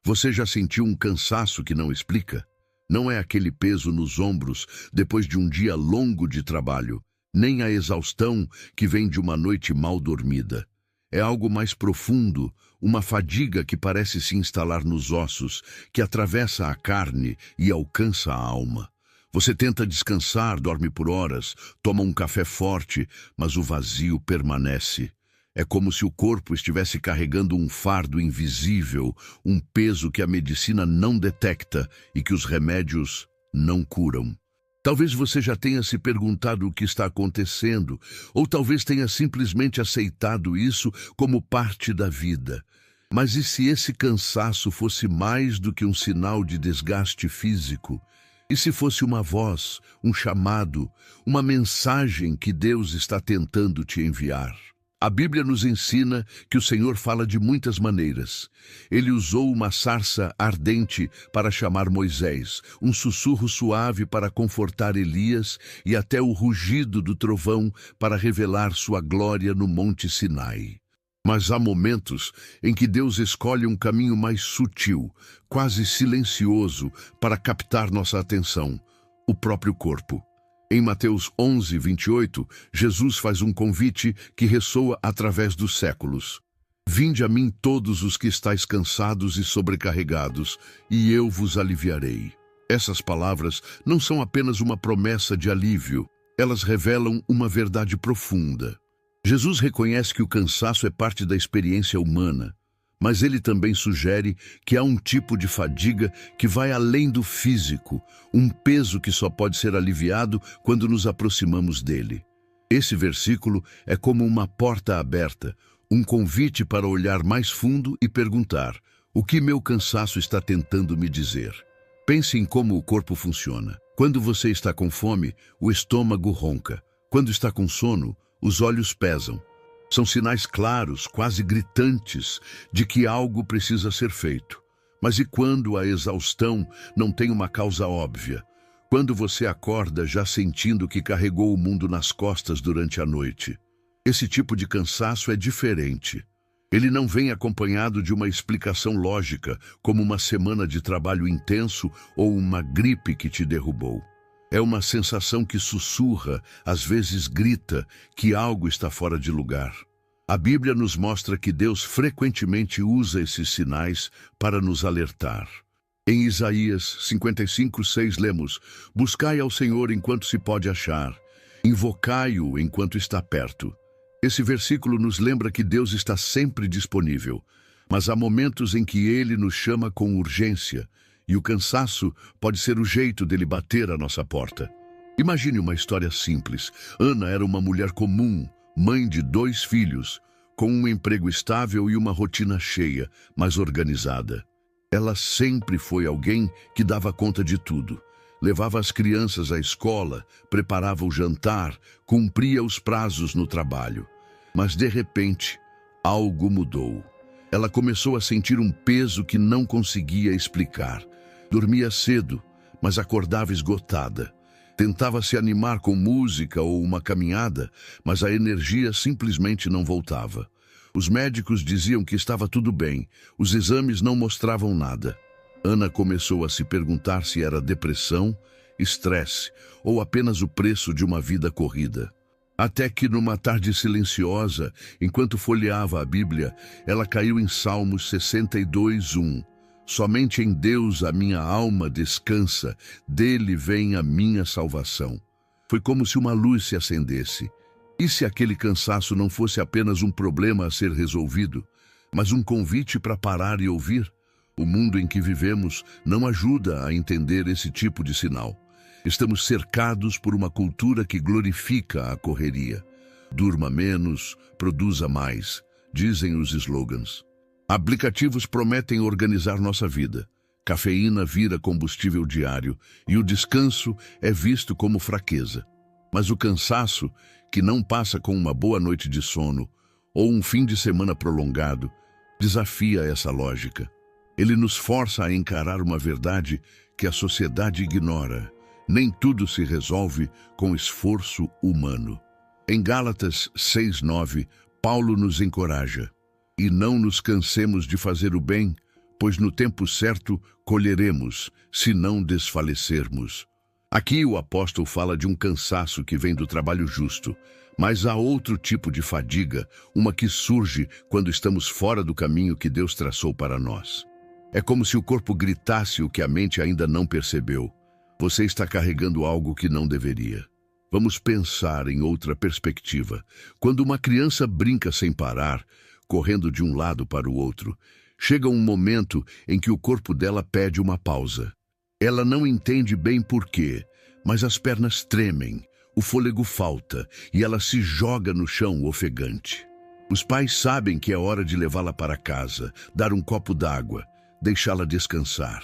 Você já sentiu um cansaço que não explica? Não é aquele peso nos ombros depois de um dia longo de trabalho, nem a exaustão que vem de uma noite mal dormida. É algo mais profundo, uma fadiga que parece se instalar nos ossos, que atravessa a carne e alcança a alma. Você tenta descansar, dorme por horas, toma um café forte, mas o vazio permanece. É como se o corpo estivesse carregando um fardo invisível, um peso que a medicina não detecta e que os remédios não curam. Talvez você já tenha se perguntado o que está acontecendo, ou talvez tenha simplesmente aceitado isso como parte da vida. Mas e se esse cansaço fosse mais do que um sinal de desgaste físico? E se fosse uma voz, um chamado, uma mensagem que Deus está tentando te enviar? A Bíblia nos ensina que o Senhor fala de muitas maneiras. Ele usou uma sarça ardente para chamar Moisés, um sussurro suave para confortar Elias e até o rugido do trovão para revelar sua glória no Monte Sinai. Mas há momentos em que Deus escolhe um caminho mais sutil, quase silencioso, para captar nossa atenção: o próprio corpo. Em Mateus 11, 28, Jesus faz um convite que ressoa através dos séculos. Vinde a mim todos os que estáis cansados e sobrecarregados, e eu vos aliviarei. Essas palavras não são apenas uma promessa de alívio, elas revelam uma verdade profunda. Jesus reconhece que o cansaço é parte da experiência humana, mas ele também sugere que há um tipo de fadiga que vai além do físico, um peso que só pode ser aliviado quando nos aproximamos dele. Esse versículo é como uma porta aberta, um convite para olhar mais fundo e perguntar: o que meu cansaço está tentando me dizer? Pense em como o corpo funciona. Quando você está com fome, o estômago ronca. Quando está com sono, os olhos pesam. São sinais claros, quase gritantes, de que algo precisa ser feito. Mas e quando a exaustão não tem uma causa óbvia? Quando você acorda já sentindo que carregou o mundo nas costas durante a noite? Esse tipo de cansaço é diferente. Ele não vem acompanhado de uma explicação lógica, como uma semana de trabalho intenso ou uma gripe que te derrubou. É uma sensação que sussurra, às vezes grita, que algo está fora de lugar. A Bíblia nos mostra que Deus frequentemente usa esses sinais para nos alertar. Em Isaías 55:6 lemos: buscai ao Senhor enquanto se pode achar, invocai-o enquanto está perto. Esse versículo nos lembra que Deus está sempre disponível, mas há momentos em que Ele nos chama com urgência, e o cansaço pode ser o jeito dele bater à nossa porta. Imagine uma história simples. Ana era uma mulher comum, mãe de 2 filhos, com um emprego estável e uma rotina cheia, mas organizada. Ela sempre foi alguém que dava conta de tudo. Levava as crianças à escola, preparava o jantar, cumpria os prazos no trabalho. Mas, de repente, algo mudou. Ela começou a sentir um peso que não conseguia explicar. Dormia cedo, mas acordava esgotada. Tentava se animar com música ou uma caminhada, mas a energia simplesmente não voltava. Os médicos diziam que estava tudo bem, os exames não mostravam nada. Ana começou a se perguntar se era depressão, estresse ou apenas o preço de uma vida corrida. Até que, numa tarde silenciosa, enquanto folheava a Bíblia, ela caiu em Salmos 62:1. Somente em Deus a minha alma descansa, dele vem a minha salvação. Foi como se uma luz se acendesse. E se aquele cansaço não fosse apenas um problema a ser resolvido, mas um convite para parar e ouvir? O mundo em que vivemos não ajuda a entender esse tipo de sinal. Estamos cercados por uma cultura que glorifica a correria. Durma menos, produza mais, dizem os slogans. Aplicativos prometem organizar nossa vida. Cafeína vira combustível diário e o descanso é visto como fraqueza. Mas o cansaço, que não passa com uma boa noite de sono ou um fim de semana prolongado, desafia essa lógica. Ele nos força a encarar uma verdade que a sociedade ignora. Nem tudo se resolve com esforço humano. Em Gálatas 6:9, Paulo nos encoraja: e não nos cansemos de fazer o bem, pois no tempo certo colheremos, se não desfalecermos. Aqui o apóstolo fala de um cansaço que vem do trabalho justo, mas há outro tipo de fadiga, uma que surge quando estamos fora do caminho que Deus traçou para nós. É como se o corpo gritasse o que a mente ainda não percebeu. Você está carregando algo que não deveria. Vamos pensar em outra perspectiva. Quando uma criança brinca sem parar, correndo de um lado para o outro, chega um momento em que o corpo dela pede uma pausa. Ela não entende bem por quê, mas as pernas tremem, o fôlego falta e ela se joga no chão ofegante. Os pais sabem que é hora de levá-la para casa, dar um copo d'água, deixá-la descansar.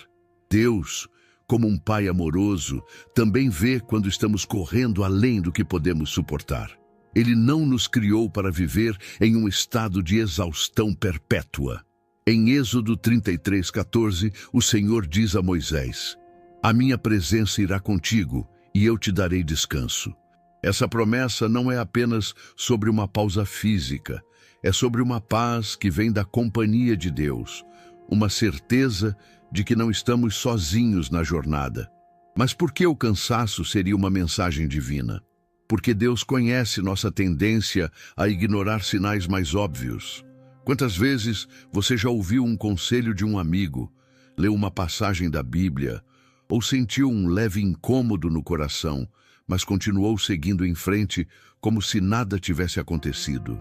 Deus, como um pai amoroso, também vê quando estamos correndo além do que podemos suportar. Ele não nos criou para viver em um estado de exaustão perpétua. Em Êxodo 33:14, o Senhor diz a Moisés: "A minha presença irá contigo, e eu te darei descanso." Essa promessa não é apenas sobre uma pausa física, é sobre uma paz que vem da companhia de Deus, uma certeza de que não estamos sozinhos na jornada. Mas por que o cansaço seria uma mensagem divina? Porque Deus conhece nossa tendência a ignorar sinais mais óbvios. Quantas vezes você já ouviu um conselho de um amigo, leu uma passagem da Bíblia, ou sentiu um leve incômodo no coração, mas continuou seguindo em frente como se nada tivesse acontecido?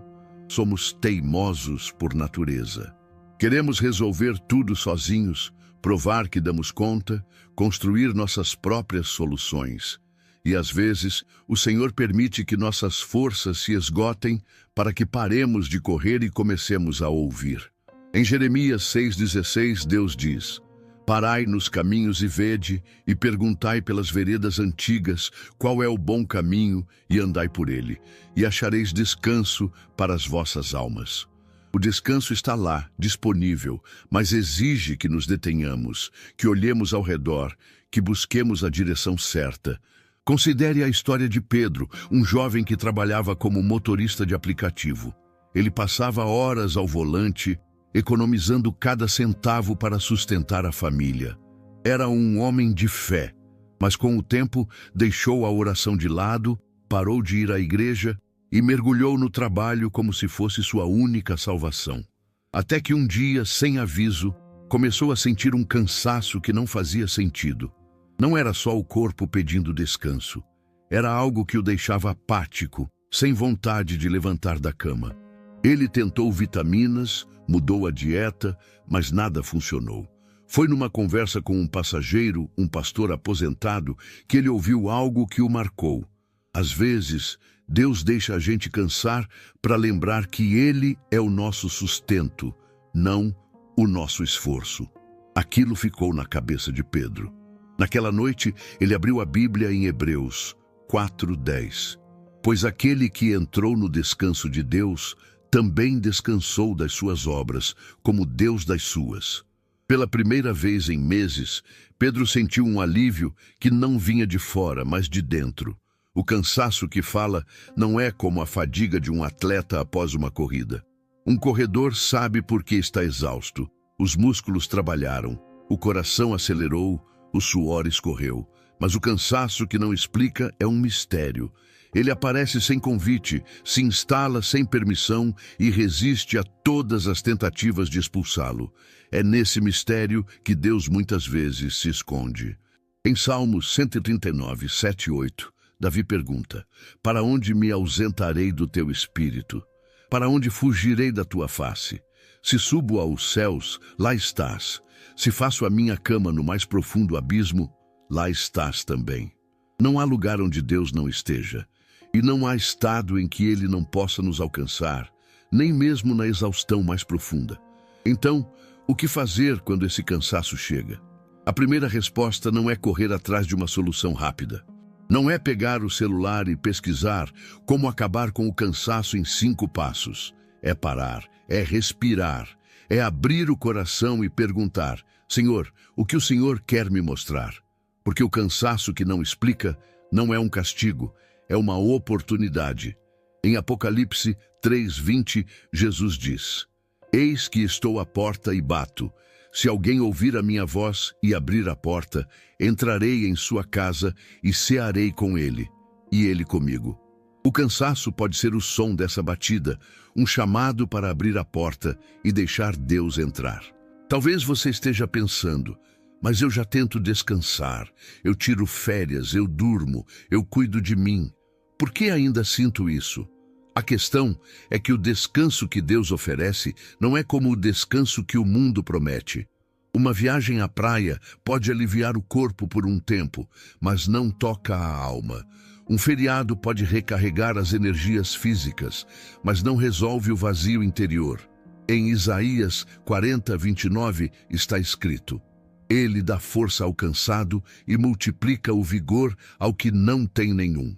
Somos teimosos por natureza. Queremos resolver tudo sozinhos, provar que damos conta, construir nossas próprias soluções. E às vezes, o Senhor permite que nossas forças se esgotem para que paremos de correr e comecemos a ouvir. Em Jeremias 6,16, Deus diz: "Parai nos caminhos e vede, e perguntai pelas veredas antigas qual é o bom caminho, e andai por ele, e achareis descanso para as vossas almas." O descanso está lá, disponível, mas exige que nos detenhamos, que olhemos ao redor, que busquemos a direção certa. Considere a história de Pedro, um jovem que trabalhava como motorista de aplicativo. Ele passava horas ao volante, economizando cada centavo para sustentar a família. Era um homem de fé, mas com o tempo deixou a oração de lado, parou de ir à igreja e mergulhou no trabalho como se fosse sua única salvação. Até que um dia, sem aviso, começou a sentir um cansaço que não fazia sentido. Não era só o corpo pedindo descanso. Era algo que o deixava apático, sem vontade de levantar da cama. Ele tentou vitaminas, mudou a dieta, mas nada funcionou. Foi numa conversa com um passageiro, um pastor aposentado, que ele ouviu algo que o marcou. Às vezes, Deus deixa a gente cansar para lembrar que Ele é o nosso sustento, não o nosso esforço. Aquilo ficou na cabeça de Pedro. Naquela noite, ele abriu a Bíblia em Hebreus 4:10. "Pois aquele que entrou no descanso de Deus também descansou das suas obras, como Deus das suas." Pela primeira vez em meses, Pedro sentiu um alívio que não vinha de fora, mas de dentro. O cansaço que fala não é como a fadiga de um atleta após uma corrida. Um corredor sabe por que está exausto. Os músculos trabalharam, o coração acelerou, o suor escorreu. Mas o cansaço que não explica é um mistério. Ele aparece sem convite, se instala sem permissão e resiste a todas as tentativas de expulsá-lo. É nesse mistério que Deus muitas vezes se esconde. Em Salmos 139, 7 e 8, Davi pergunta: "Para onde me ausentarei do teu espírito? Para onde fugirei da tua face? Se subo aos céus, lá estás. Se faço a minha cama no mais profundo abismo, lá estás também." Não há lugar onde Deus não esteja, e não há estado em que Ele não possa nos alcançar, nem mesmo na exaustão mais profunda. Então, o que fazer quando esse cansaço chega? A primeira resposta não é correr atrás de uma solução rápida. Não é pegar o celular e pesquisar como acabar com o cansaço em 5 passos. É parar, é respirar, é abrir o coração e perguntar: "Senhor, o que o Senhor quer me mostrar?" Porque o cansaço que não explica não é um castigo, é uma oportunidade. Em Apocalipse 3:20, Jesus diz: "Eis que estou à porta e bato. Se alguém ouvir a minha voz e abrir a porta, entrarei em sua casa e cearei com ele, e ele comigo. O cansaço pode ser o som dessa batida, um chamado para abrir a porta e deixar Deus entrar. Talvez você esteja pensando, mas eu já tento descansar, eu tiro férias, eu durmo, eu cuido de mim. Por que ainda sinto isso? A questão é que o descanso que Deus oferece não é como o descanso que o mundo promete. Uma viagem à praia pode aliviar o corpo por um tempo, mas não toca a alma. Um feriado pode recarregar as energias físicas, mas não resolve o vazio interior. Em Isaías 40:29 está escrito: Ele dá força ao cansado e multiplica o vigor ao que não tem nenhum.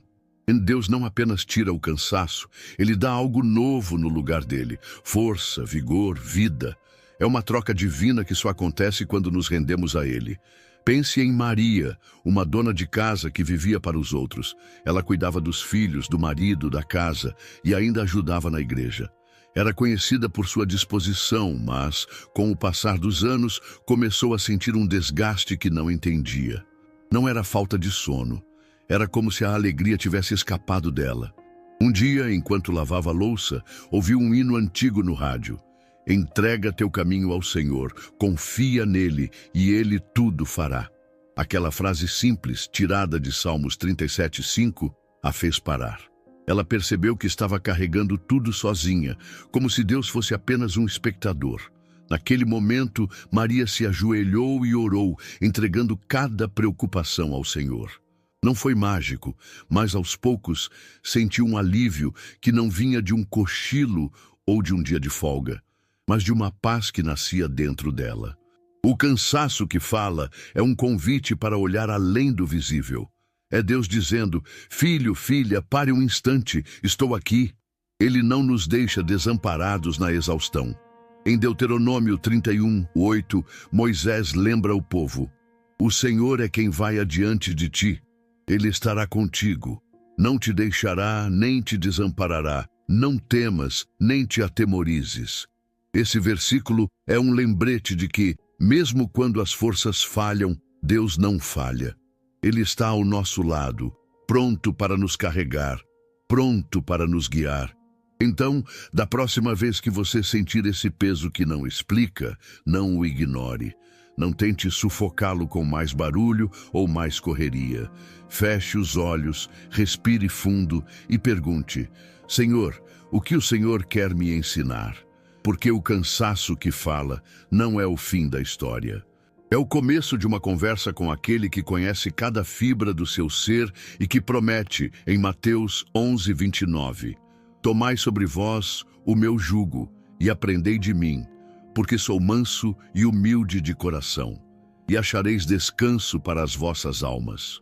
Deus não apenas tira o cansaço, Ele dá algo novo no lugar dele. Força, vigor, vida. É uma troca divina que só acontece quando nos rendemos a Ele. Pense em Maria, uma dona de casa que vivia para os outros. Ela cuidava dos filhos, do marido, da casa e ainda ajudava na igreja. Era conhecida por sua disposição, mas, com o passar dos anos, começou a sentir um desgaste que não entendia. Não era falta de sono. Era como se a alegria tivesse escapado dela. Um dia, enquanto lavava a louça, ouviu um hino antigo no rádio. Entrega teu caminho ao Senhor, confia nele e ele tudo fará. Aquela frase simples, tirada de Salmos 37:5, a fez parar. Ela percebeu que estava carregando tudo sozinha, como se Deus fosse apenas um espectador. Naquele momento, Maria se ajoelhou e orou, entregando cada preocupação ao Senhor. Não foi mágico, mas aos poucos sentiu um alívio que não vinha de um cochilo ou de um dia de folga, mas de uma paz que nascia dentro dela. O cansaço que fala é um convite para olhar além do visível. É Deus dizendo: filho, filha, pare um instante, estou aqui. Ele não nos deixa desamparados na exaustão. Em Deuteronômio 31:8, Moisés lembra o povo: o Senhor é quem vai adiante de ti. Ele estará contigo, não te deixará nem te desamparará, não temas nem te atemorizes. Esse versículo é um lembrete de que, mesmo quando as forças falham, Deus não falha. Ele está ao nosso lado, pronto para nos carregar, pronto para nos guiar. Então, da próxima vez que você sentir esse peso que não explica, não o ignore. Não tente sufocá-lo com mais barulho ou mais correria. Feche os olhos, respire fundo e pergunte: Senhor, o que o Senhor quer me ensinar? Porque o cansaço que fala não é o fim da história. É o começo de uma conversa com aquele que conhece cada fibra do seu ser e que promete, em Mateus 11:29, tomai sobre vós o meu jugo e aprendei de mim, porque sou manso e humilde de coração, e achareis descanso para as vossas almas.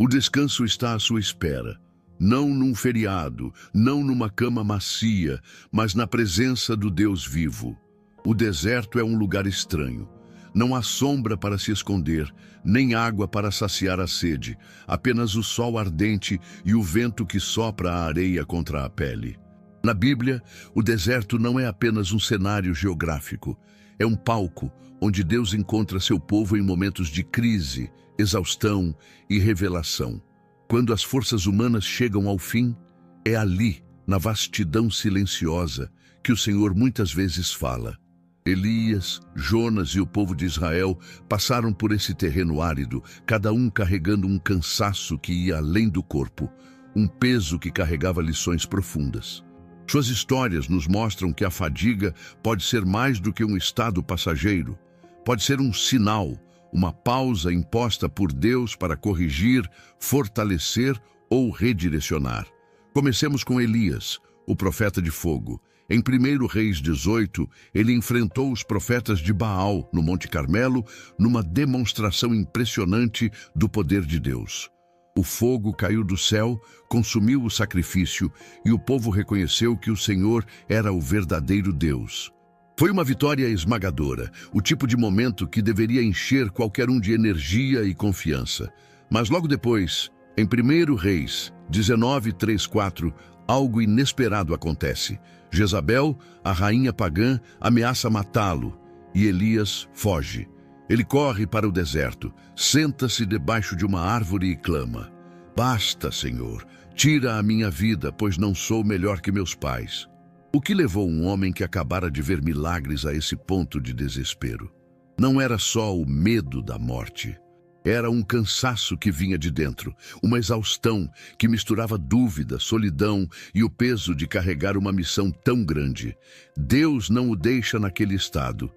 O descanso está à sua espera, não num feriado, não numa cama macia, mas na presença do Deus vivo. O deserto é um lugar estranho. Não há sombra para se esconder, nem água para saciar a sede, apenas o sol ardente e o vento que sopra a areia contra a pele. Na Bíblia, o deserto não é apenas um cenário geográfico, é um palco onde Deus encontra seu povo em momentos de crise, exaustão e revelação. Quando as forças humanas chegam ao fim, é ali, na vastidão silenciosa, que o Senhor muitas vezes fala. Elias, Jonas e o povo de Israel passaram por esse terreno árido, cada um carregando um cansaço que ia além do corpo, um peso que carregava lições profundas. Suas histórias nos mostram que a fadiga pode ser mais do que um estado passageiro. Pode ser um sinal, uma pausa imposta por Deus para corrigir, fortalecer ou redirecionar. Comecemos com Elias, o profeta de fogo. Em 1 Reis 18, ele enfrentou os profetas de Baal, no Monte Carmelo, numa demonstração impressionante do poder de Deus. O fogo caiu do céu, consumiu o sacrifício e o povo reconheceu que o Senhor era o verdadeiro Deus. Foi uma vitória esmagadora, o tipo de momento que deveria encher qualquer um de energia e confiança. Mas logo depois, em 1 Reis 19:3-4, algo inesperado acontece. Jezabel, a rainha pagã, ameaça matá-lo. E Elias foge. Ele corre para o deserto, senta-se debaixo de uma árvore e clama: Basta, Senhor, tira a minha vida, pois não sou melhor que meus pais. O que levou um homem que acabara de ver milagres a esse ponto de desespero? Não era só o medo da morte. Era um cansaço que vinha de dentro, uma exaustão que misturava dúvida, solidão e o peso de carregar uma missão tão grande. Deus não o deixa naquele estado.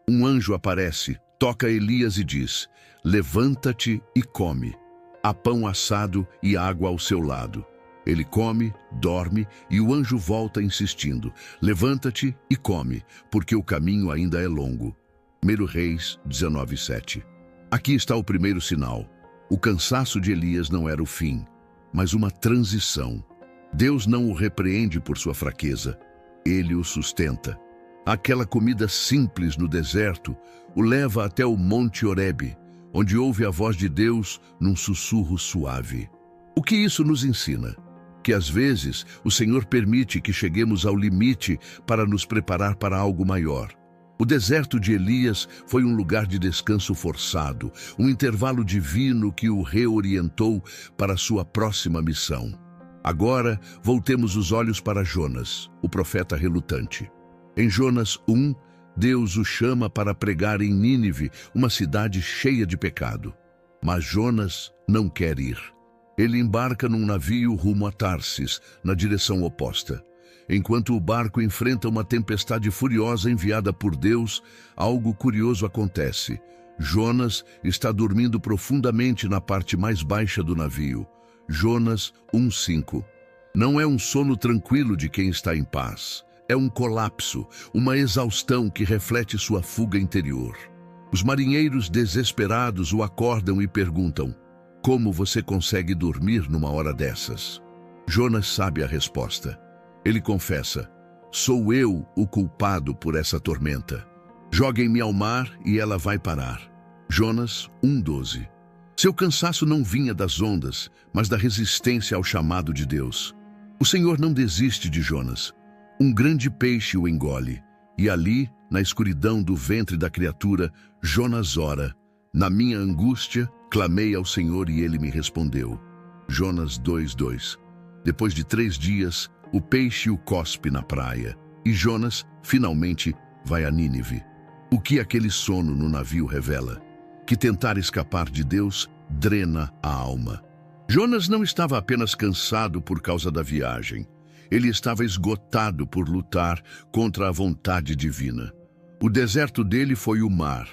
Um anjo aparece, toca Elias e diz: Levanta-te e come. Há pão assado e água ao seu lado. Ele come, dorme e o anjo volta insistindo: Levanta-te e come, porque o caminho ainda é longo. 1 Reis 19:7. Aqui está o primeiro sinal. O cansaço de Elias não era o fim, mas uma transição. Deus não o repreende por sua fraqueza. Ele o sustenta. Aquela comida simples no deserto o leva até o Monte Horebe, onde ouve a voz de Deus num sussurro suave. O que isso nos ensina? Que às vezes o Senhor permite que cheguemos ao limite para nos preparar para algo maior. O deserto de Elias foi um lugar de descanso forçado, um intervalo divino que o reorientou para sua próxima missão. Agora, voltemos os olhos para Jonas, o profeta relutante. Em Jonas 1, Deus o chama para pregar em Nínive, uma cidade cheia de pecado. Mas Jonas não quer ir. Ele embarca num navio rumo a Tarsis, na direção oposta. Enquanto o barco enfrenta uma tempestade furiosa enviada por Deus, algo curioso acontece. Jonas está dormindo profundamente na parte mais baixa do navio. Jonas 1:5. Não é um sono tranquilo de quem está em paz. É um colapso, uma exaustão que reflete sua fuga interior. Os marinheiros desesperados o acordam e perguntam: Como você consegue dormir numa hora dessas? Jonas sabe a resposta. Ele confessa: Sou eu o culpado por essa tormenta. Joguem-me ao mar e ela vai parar. Jonas 1:12. Seu cansaço não vinha das ondas, mas da resistência ao chamado de Deus. O Senhor não desiste de Jonas. Um grande peixe o engole, e ali, na escuridão do ventre da criatura, Jonas ora: Na minha angústia, clamei ao Senhor e ele me respondeu. Jonas 2:2. Depois de 3 dias, o peixe o cospe na praia, e Jonas, finalmente, vai a Nínive. O que aquele sono no navio revela? Que tentar escapar de Deus drena a alma. Jonas não estava apenas cansado por causa da viagem. Ele estava esgotado por lutar contra a vontade divina. O deserto dele foi o mar,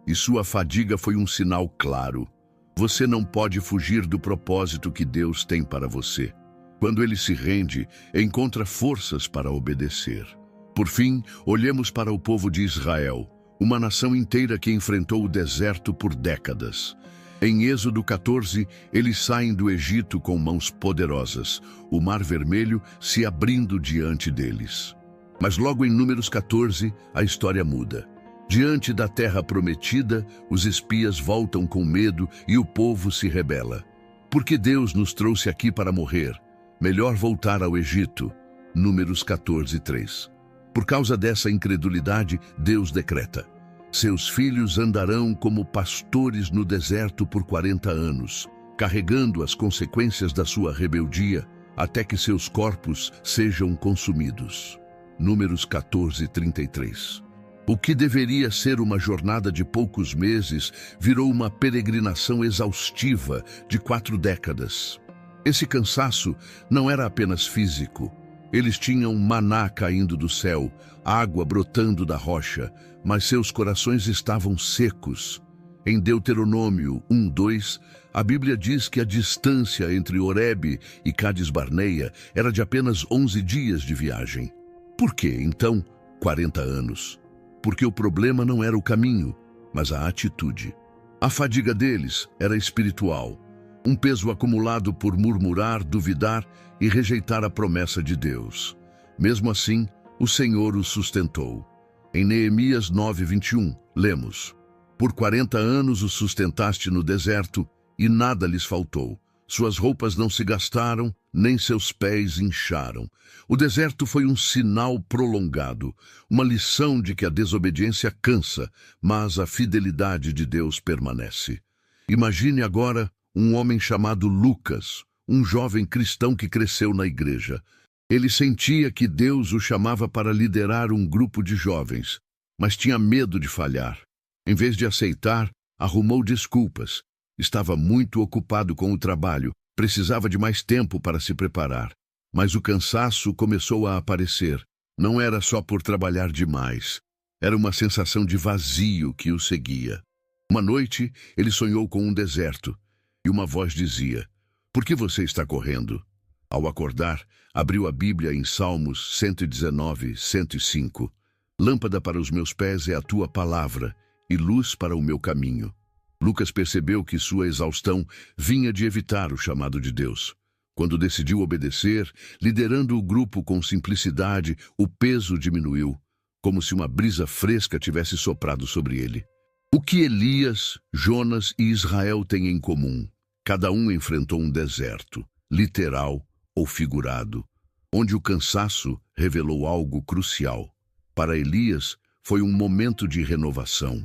e sua fadiga foi um sinal claro. Você não pode fugir do propósito que Deus tem para você. Quando ele se rende, encontra forças para obedecer. Por fim, olhemos para o povo de Israel, uma nação inteira que enfrentou o deserto por décadas. Em Êxodo 14, eles saem do Egito com mãos poderosas, o Mar Vermelho se abrindo diante deles. Mas logo em Números 14, a história muda. Diante da terra prometida, os espias voltam com medo e o povo se rebela. Porque Deus nos trouxe aqui para morrer? Melhor voltar ao Egito. Números 14:3. Por causa dessa incredulidade, Deus decreta: Seus filhos andarão como pastores no deserto por 40 anos, carregando as consequências da sua rebeldia, até que seus corpos sejam consumidos. Números 14:33. O que deveria ser uma jornada de poucos meses virou uma peregrinação exaustiva de 4 décadas. Esse cansaço não era apenas físico. Eles tinham maná caindo do céu, água brotando da rocha, mas seus corações estavam secos. Em Deuteronômio 1:2, a Bíblia diz que a distância entre Horebe e Cádiz Barneia era de apenas 11 dias de viagem. Por que, então, 40 anos? Porque o problema não era o caminho, mas a atitude. A fadiga deles era espiritual, um peso acumulado por murmurar, duvidar e rejeitar a promessa de Deus. Mesmo assim, o Senhor os sustentou. Em Neemias 9:21, lemos: Por 40 anos os sustentaste no deserto e nada lhes faltou. Suas roupas não se gastaram, nem seus pés incharam. O deserto foi um sinal prolongado, uma lição de que a desobediência cansa, mas a fidelidade de Deus permanece. Imagine agora um homem chamado Lucas, um jovem cristão que cresceu na igreja. Ele sentia que Deus o chamava para liderar um grupo de jovens, mas tinha medo de falhar. Em vez de aceitar, arrumou desculpas. Estava muito ocupado com o trabalho, precisava de mais tempo para se preparar. Mas o cansaço começou a aparecer. Não era só por trabalhar demais. Era uma sensação de vazio que o seguia. Uma noite, ele sonhou com um deserto, e uma voz dizia: "Por que você está correndo?" Ao acordar, abriu a Bíblia em Salmos 119, 105. "Lâmpada para os meus pés é a tua palavra, e luz para o meu caminho." Lucas percebeu que sua exaustão vinha de evitar o chamado de Deus. Quando decidiu obedecer, liderando o grupo com simplicidade, o peso diminuiu, como se uma brisa fresca tivesse soprado sobre ele. O que Elias, Jonas e Israel têm em comum? Cada um enfrentou um deserto, literal ou figurado, onde o cansaço revelou algo crucial. Para Elias, foi um momento de renovação.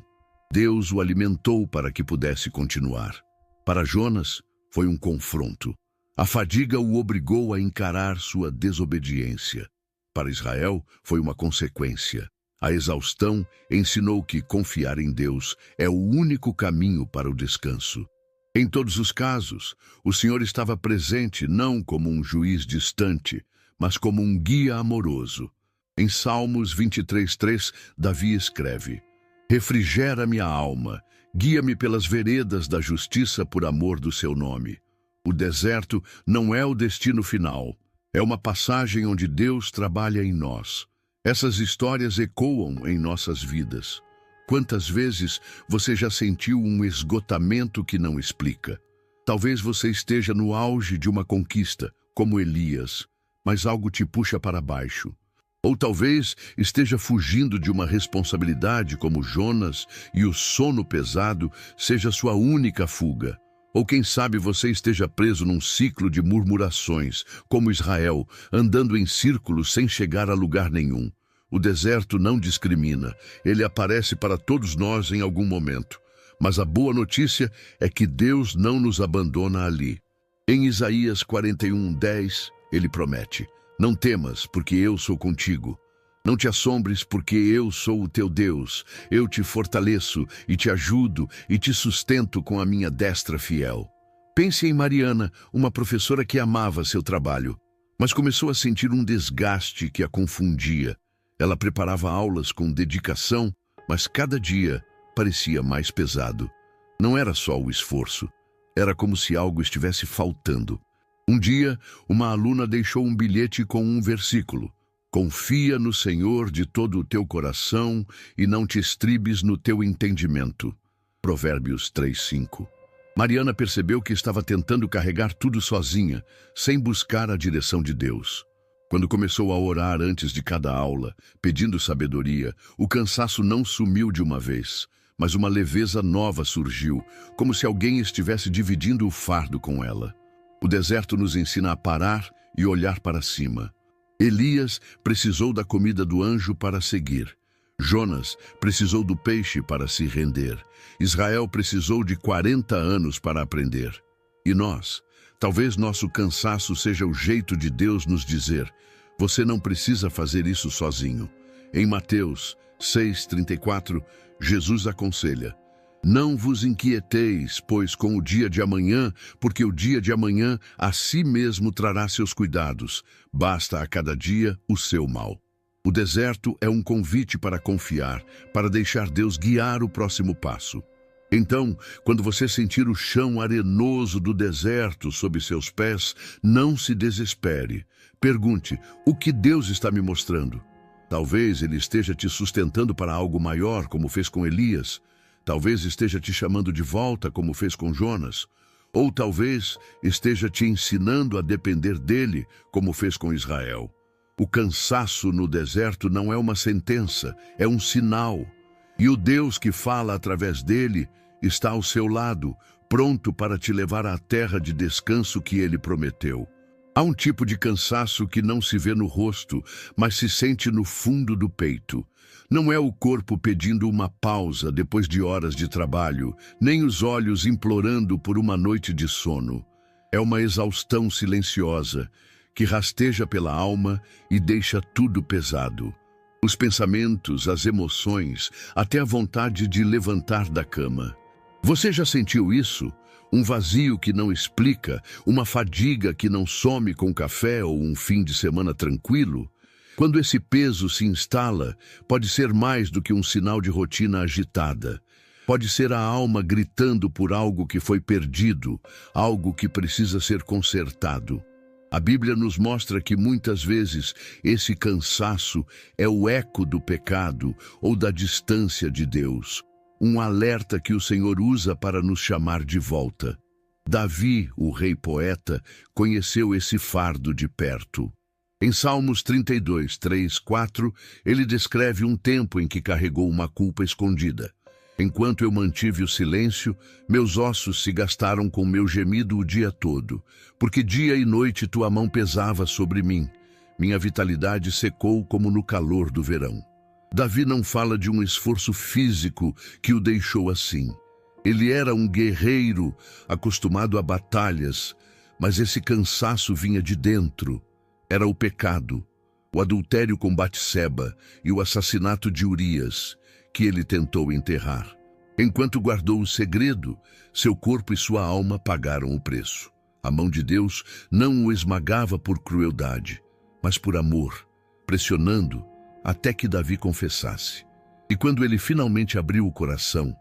Deus o alimentou para que pudesse continuar. Para Jonas, foi um confronto. A fadiga o obrigou a encarar sua desobediência. Para Israel, foi uma consequência. A exaustão ensinou que confiar em Deus é o único caminho para o descanso. Em todos os casos, o Senhor estava presente não como um juiz distante, mas como um guia amoroso. Em Salmos 23:3, Davi escreve: "Refrigera minha alma, guia-me pelas veredas da justiça por amor do seu nome." O deserto não é o destino final, é uma passagem onde Deus trabalha em nós. Essas histórias ecoam em nossas vidas. Quantas vezes você já sentiu um esgotamento que não explica? Talvez você esteja no auge de uma conquista, como Elias, mas algo te puxa para baixo. Ou talvez esteja fugindo de uma responsabilidade como Jonas e o sono pesado seja sua única fuga. Ou quem sabe você esteja preso num ciclo de murmurações, como Israel, andando em círculos sem chegar a lugar nenhum. O deserto não discrimina, ele aparece para todos nós em algum momento. Mas a boa notícia é que Deus não nos abandona ali. Em Isaías 41:10, ele promete: "Não temas, porque eu sou contigo. Não te assombres, porque eu sou o teu Deus. Eu te fortaleço e te ajudo e te sustento com a minha destra fiel." Pense em Mariana, uma professora que amava seu trabalho, mas começou a sentir um desgaste que a confundia. Ela preparava aulas com dedicação, mas cada dia parecia mais pesado. Não era só o esforço, era como se algo estivesse faltando. Um dia, uma aluna deixou um bilhete com um versículo: "Confia no Senhor de todo o teu coração e não te estribes no teu entendimento." Provérbios 3:5. Mariana percebeu que estava tentando carregar tudo sozinha, sem buscar a direção de Deus. Quando começou a orar antes de cada aula, pedindo sabedoria, o cansaço não sumiu de uma vez, mas uma leveza nova surgiu, como se alguém estivesse dividindo o fardo com ela. O deserto nos ensina a parar e olhar para cima. Elias precisou da comida do anjo para seguir. Jonas precisou do peixe para se render. Israel precisou de 40 anos para aprender. E nós? Talvez nosso cansaço seja o jeito de Deus nos dizer: "Você não precisa fazer isso sozinho." Em Mateus 6:34, Jesus aconselha: "Não vos inquieteis, pois com o dia de amanhã, porque o dia de amanhã a si mesmo trará seus cuidados. Basta a cada dia o seu mal." O deserto é um convite para confiar, para deixar Deus guiar o próximo passo. Então, quando você sentir o chão arenoso do deserto sob seus pés, não se desespere. Pergunte: o que Deus está me mostrando? Talvez Ele esteja te sustentando para algo maior, como fez com Elias. Talvez esteja te chamando de volta, como fez com Jonas. Ou talvez esteja te ensinando a depender dele, como fez com Israel. O cansaço no deserto não é uma sentença, é um sinal. E o Deus que fala através dele está ao seu lado, pronto para te levar à terra de descanso que ele prometeu. Há um tipo de cansaço que não se vê no rosto, mas se sente no fundo do peito. Não é o corpo pedindo uma pausa depois de horas de trabalho, nem os olhos implorando por uma noite de sono. É uma exaustão silenciosa, que rasteja pela alma e deixa tudo pesado. Os pensamentos, as emoções, até a vontade de levantar da cama. Você já sentiu isso? Um vazio que não explica, uma fadiga que não some com café ou um fim de semana tranquilo? Quando esse peso se instala, pode ser mais do que um sinal de rotina agitada. Pode ser a alma gritando por algo que foi perdido, algo que precisa ser consertado. A Bíblia nos mostra que muitas vezes esse cansaço é o eco do pecado ou da distância de Deus. Um alerta que o Senhor usa para nos chamar de volta. Davi, o rei poeta, conheceu esse fardo de perto. Em Salmos 32, 3, 4, ele descreve um tempo em que carregou uma culpa escondida. Enquanto eu mantive o silêncio, meus ossos se gastaram com meu gemido o dia todo, porque dia e noite tua mão pesava sobre mim. Minha vitalidade secou como no calor do verão. Davi não fala de um esforço físico que o deixou assim. Ele era um guerreiro acostumado a batalhas, mas esse cansaço vinha de dentro. Era o pecado, o adultério com Batseba e o assassinato de Urias, que ele tentou enterrar. Enquanto guardou o segredo, seu corpo e sua alma pagaram o preço. A mão de Deus não o esmagava por crueldade, mas por amor, pressionando até que Davi confessasse. E quando ele finalmente abriu o coração,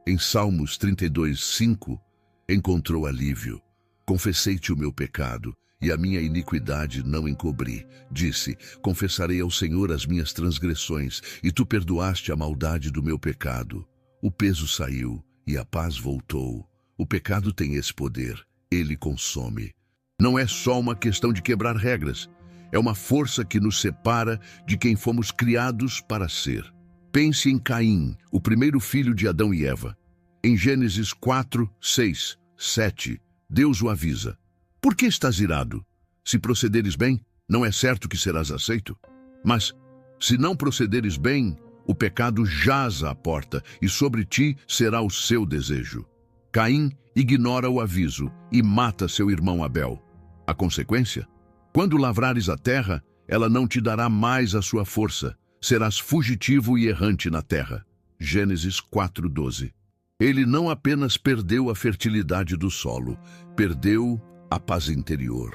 em Salmos 32, 5, encontrou alívio. Confessei-te o meu pecado, e a minha iniquidade não encobri. Disse, confessarei ao Senhor as minhas transgressões, e tu perdoaste a maldade do meu pecado. O peso saiu, e a paz voltou. O pecado tem esse poder, ele consome. Não é só uma questão de quebrar regras, é uma força que nos separa de quem fomos criados para ser. Pense em Caim, o primeiro filho de Adão e Eva. Em Gênesis 4, 6, 7, Deus o avisa. Por que estás irado? Se procederes bem, não é certo que serás aceito? Mas, se não procederes bem, o pecado jaz à porta e sobre ti será o seu desejo. Caim ignora o aviso e mata seu irmão Abel. A consequência? Quando lavrares a terra, ela não te dará mais a sua força. Serás fugitivo e errante na terra. Gênesis 4:12. Ele não apenas perdeu a fertilidade do solo, perdeu a paz interior.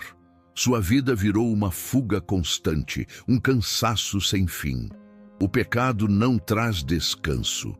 Sua vida virou uma fuga constante, um cansaço sem fim. O pecado não traz descanso.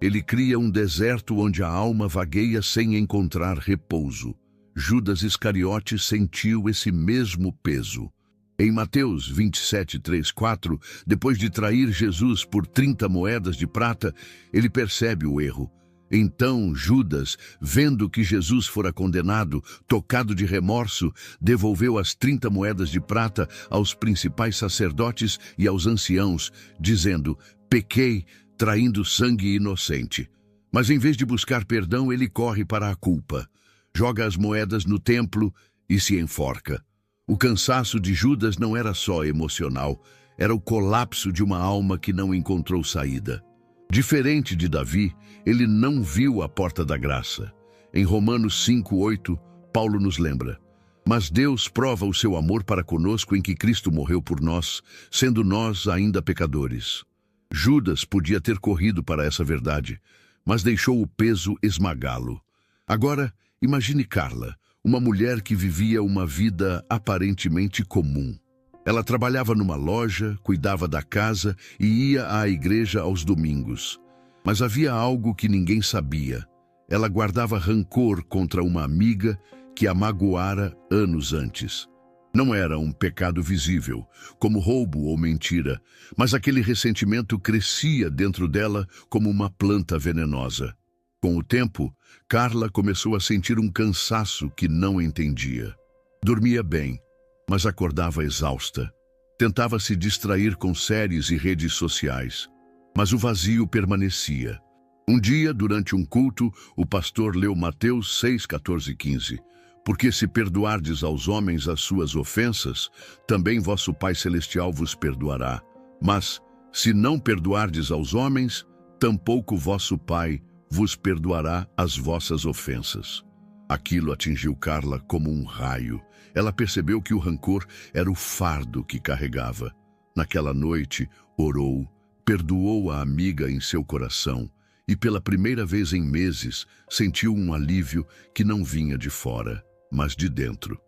Ele cria um deserto onde a alma vagueia sem encontrar repouso. Judas Iscariote sentiu esse mesmo peso. Em Mateus 27, 3, 4, depois de trair Jesus por 30 moedas de prata, ele percebe o erro. Então Judas, vendo que Jesus fora condenado, tocado de remorso, devolveu as 30 moedas de prata aos principais sacerdotes e aos anciãos, dizendo, pequei, traindo sangue inocente. Mas em vez de buscar perdão, ele corre para a culpa. Joga as moedas no templo e se enforca. O cansaço de Judas não era só emocional, era o colapso de uma alma que não encontrou saída. Diferente de Davi, ele não viu a porta da graça. Em Romanos 5:8, Paulo nos lembra: mas Deus prova o seu amor para conosco em que Cristo morreu por nós, sendo nós ainda pecadores. Judas podia ter corrido para essa verdade, mas deixou o peso esmagá-lo. Agora, imagine Carla, uma mulher que vivia uma vida aparentemente comum. Ela trabalhava numa loja, cuidava da casa e ia à igreja aos domingos. Mas havia algo que ninguém sabia. Ela guardava rancor contra uma amiga que a magoara anos antes. Não era um pecado visível, como roubo ou mentira, mas aquele ressentimento crescia dentro dela como uma planta venenosa. Com o tempo, Carla começou a sentir um cansaço que não entendia. Dormia bem, mas acordava exausta. Tentava se distrair com séries e redes sociais, mas o vazio permanecia. Um dia, durante um culto, o pastor leu Mateus 6, 14 e 15. Porque se perdoardes aos homens as suas ofensas, também vosso Pai Celestial vos perdoará. Mas, se não perdoardes aos homens, tampouco vosso Pai vos perdoará as vossas ofensas. Aquilo atingiu Carla como um raio. Ela percebeu que o rancor era o fardo que carregava. Naquela noite, orou, perdoou a amiga em seu coração e, pela primeira vez em meses, sentiu um alívio que não vinha de fora, mas de dentro.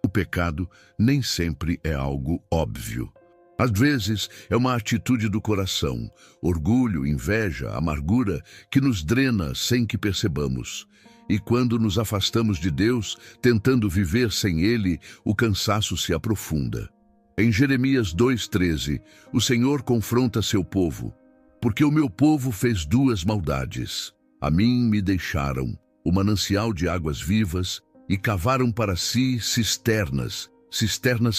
O pecado nem sempre é algo óbvio. Às vezes, é uma atitude do coração, orgulho, inveja, amargura, que nos drena sem que percebamos. E quando nos afastamos de Deus, tentando viver sem Ele, o cansaço se aprofunda. Em Jeremias 2,13, o Senhor confronta seu povo. Porque o meu povo fez duas maldades. A mim me deixaram o manancial de águas vivas e cavaram para si cisternas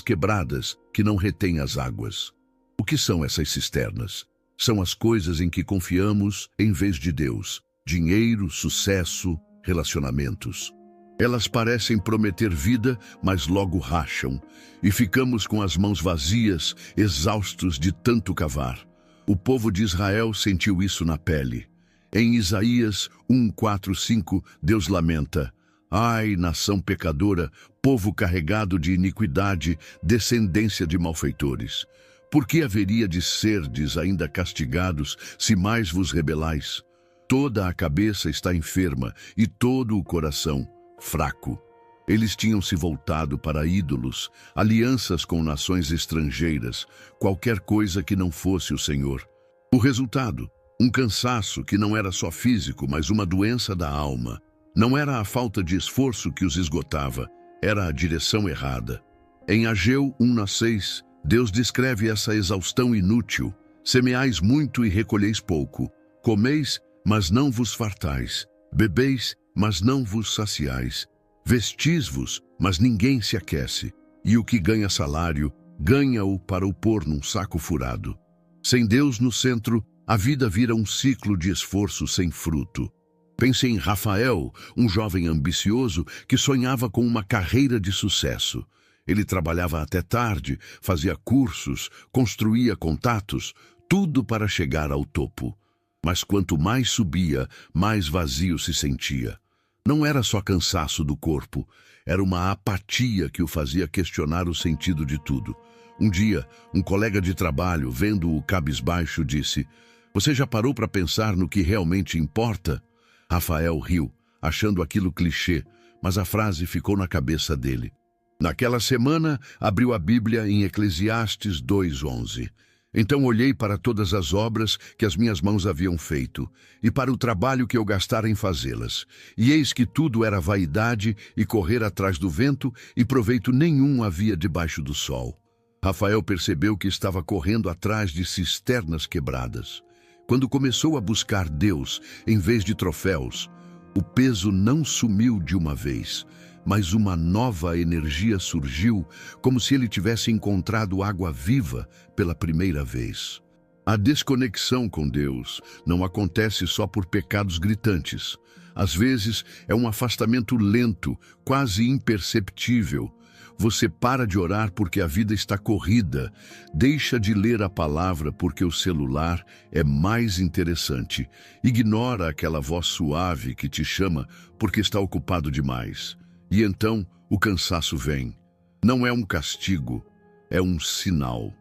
quebradas que não retêm as águas. O que são essas cisternas? São as coisas em que confiamos em vez de Deus: dinheiro, sucesso, relacionamentos. Elas parecem prometer vida, mas logo racham, e ficamos com as mãos vazias, exaustos de tanto cavar. O povo de Israel sentiu isso na pele. Em Isaías 1, 4, 5, Deus lamenta: ai, nação pecadora, povo carregado de iniquidade, descendência de malfeitores. Por que haveria de serdes ainda castigados, se mais vos rebelais? Toda a cabeça está enferma e todo o coração fraco. Eles tinham se voltado para ídolos, alianças com nações estrangeiras, qualquer coisa que não fosse o Senhor. O resultado, um cansaço que não era só físico, mas uma doença da alma. Não era a falta de esforço que os esgotava, era a direção errada. Em Ageu 1:6, Deus descreve essa exaustão inútil: semeais muito e recolheis pouco, comeis, mas não vos fartais, bebeis, mas não vos saciais. Vestis-vos, mas ninguém se aquece, e o que ganha salário, ganha-o para o pôr num saco furado. Sem Deus no centro, a vida vira um ciclo de esforço sem fruto. Pense em Rafael, um jovem ambicioso que sonhava com uma carreira de sucesso. Ele trabalhava até tarde, fazia cursos, construía contatos, tudo para chegar ao topo. Mas quanto mais subia, mais vazio se sentia. Não era só cansaço do corpo, era uma apatia que o fazia questionar o sentido de tudo. Um dia, um colega de trabalho, vendo-o cabisbaixo, disse: você já parou para pensar no que realmente importa? Rafael riu, achando aquilo clichê, mas a frase ficou na cabeça dele. Naquela semana, abriu a Bíblia em Eclesiastes 2:11. Então olhei para todas as obras que as minhas mãos haviam feito, e para o trabalho que eu gastara em fazê-las. E eis que tudo era vaidade e correr atrás do vento, e proveito nenhum havia debaixo do sol. Rafael percebeu que estava correndo atrás de cisternas quebradas. Quando começou a buscar Deus, em vez de troféus, o peso não sumiu de uma vez, mas uma nova energia surgiu, como se ele tivesse encontrado água viva pela primeira vez. A desconexão com Deus não acontece só por pecados gritantes. Às vezes é um afastamento lento, quase imperceptível. Você para de orar porque a vida está corrida, deixa de ler a palavra porque o celular é mais interessante, ignora aquela voz suave que te chama porque está ocupado demais. E então o cansaço vem. Não é um castigo, é um sinal.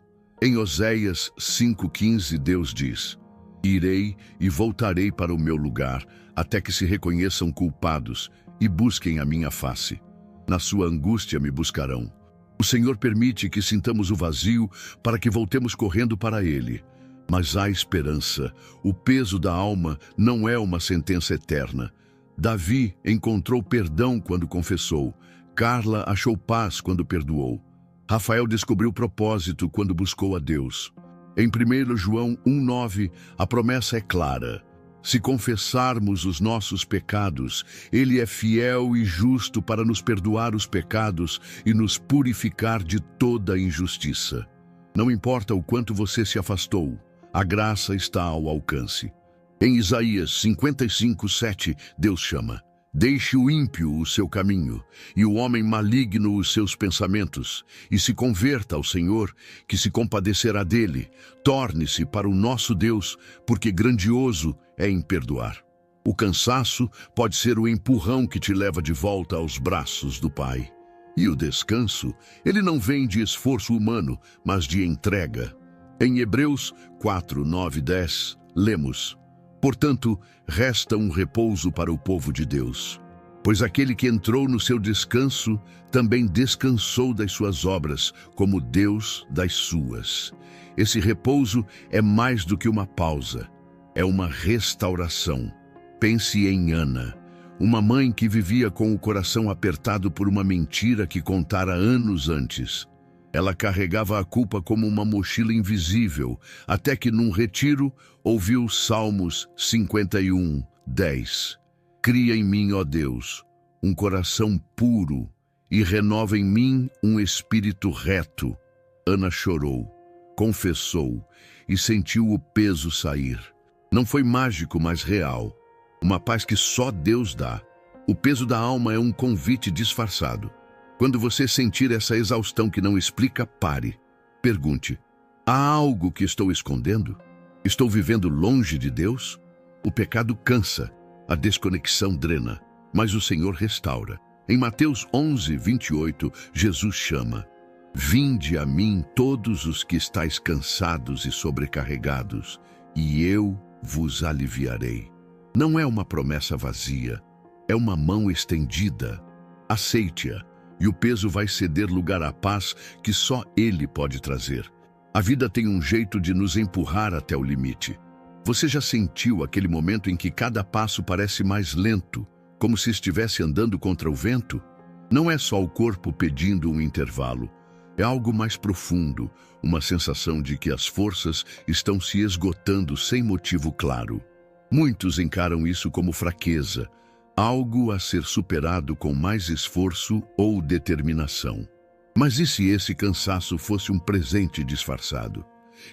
Em Oséias 5:15, Deus diz: irei e voltarei para o meu lugar, até que se reconheçam culpados e busquem a minha face. Na sua angústia me buscarão. O Senhor permite que sintamos o vazio para que voltemos correndo para Ele. Mas há esperança. O peso da alma não é uma sentença eterna. Davi encontrou perdão quando confessou. Carla achou paz quando perdoou. Rafael descobriu propósito quando buscou a Deus. Em 1 João 1:9, a promessa é clara: se confessarmos os nossos pecados, Ele é fiel e justo para nos perdoar os pecados e nos purificar de toda injustiça. Não importa o quanto você se afastou, a graça está ao alcance. Em Isaías 55:7, Deus chama: deixe o ímpio o seu caminho, e o homem maligno os seus pensamentos, e se converta ao Senhor, que se compadecerá dele. Torne-se para o nosso Deus, porque grandioso é em perdoar. O cansaço pode ser o empurrão que te leva de volta aos braços do Pai. E o descanso, ele não vem de esforço humano, mas de entrega. Em Hebreus 4, 9 e 10, lemos: portanto, resta um repouso para o povo de Deus, pois aquele que entrou no seu descanso também descansou das suas obras, como Deus das suas. Esse repouso é mais do que uma pausa, é uma restauração. Pense em Ana, uma mãe que vivia com o coração apertado por uma mentira que contara anos antes. Ela carregava a culpa como uma mochila invisível, até que num retiro ouviu Salmos 51, 10. Cria em mim, ó Deus, um coração puro e renova em mim um espírito reto. Ana chorou, confessou e sentiu o peso sair. Não foi mágico, mas real. Uma paz que só Deus dá. O peso da alma é um convite disfarçado. Quando você sentir essa exaustão que não explica, pare. Pergunte: há algo que estou escondendo? Estou vivendo longe de Deus? O pecado cansa, a desconexão drena, mas o Senhor restaura. Em Mateus 11, 28, Jesus chama: vinde a mim todos os que estáis cansados e sobrecarregados, e eu vos aliviarei. Não é uma promessa vazia, é uma mão estendida. Aceite-a, e o peso vai ceder lugar à paz que só Ele pode trazer. A vida tem um jeito de nos empurrar até o limite. Você já sentiu aquele momento em que cada passo parece mais lento, como se estivesse andando contra o vento? Não é só o corpo pedindo um intervalo. É algo mais profundo, uma sensação de que as forças estão se esgotando sem motivo claro. Muitos encaram isso como fraqueza, algo a ser superado com mais esforço ou determinação. Mas e se esse cansaço fosse um presente disfarçado?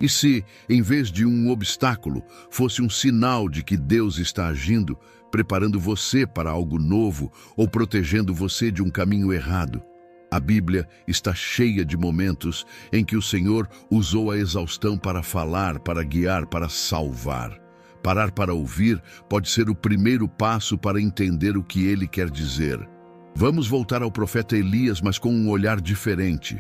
E se, em vez de um obstáculo, fosse um sinal de que Deus está agindo, preparando você para algo novo ou protegendo você de um caminho errado? A Bíblia está cheia de momentos em que o Senhor usou a exaustão para falar, para guiar, para salvar. Parar para ouvir pode ser o primeiro passo para entender o que ele quer dizer. Vamos voltar ao profeta Elias, mas com um olhar diferente.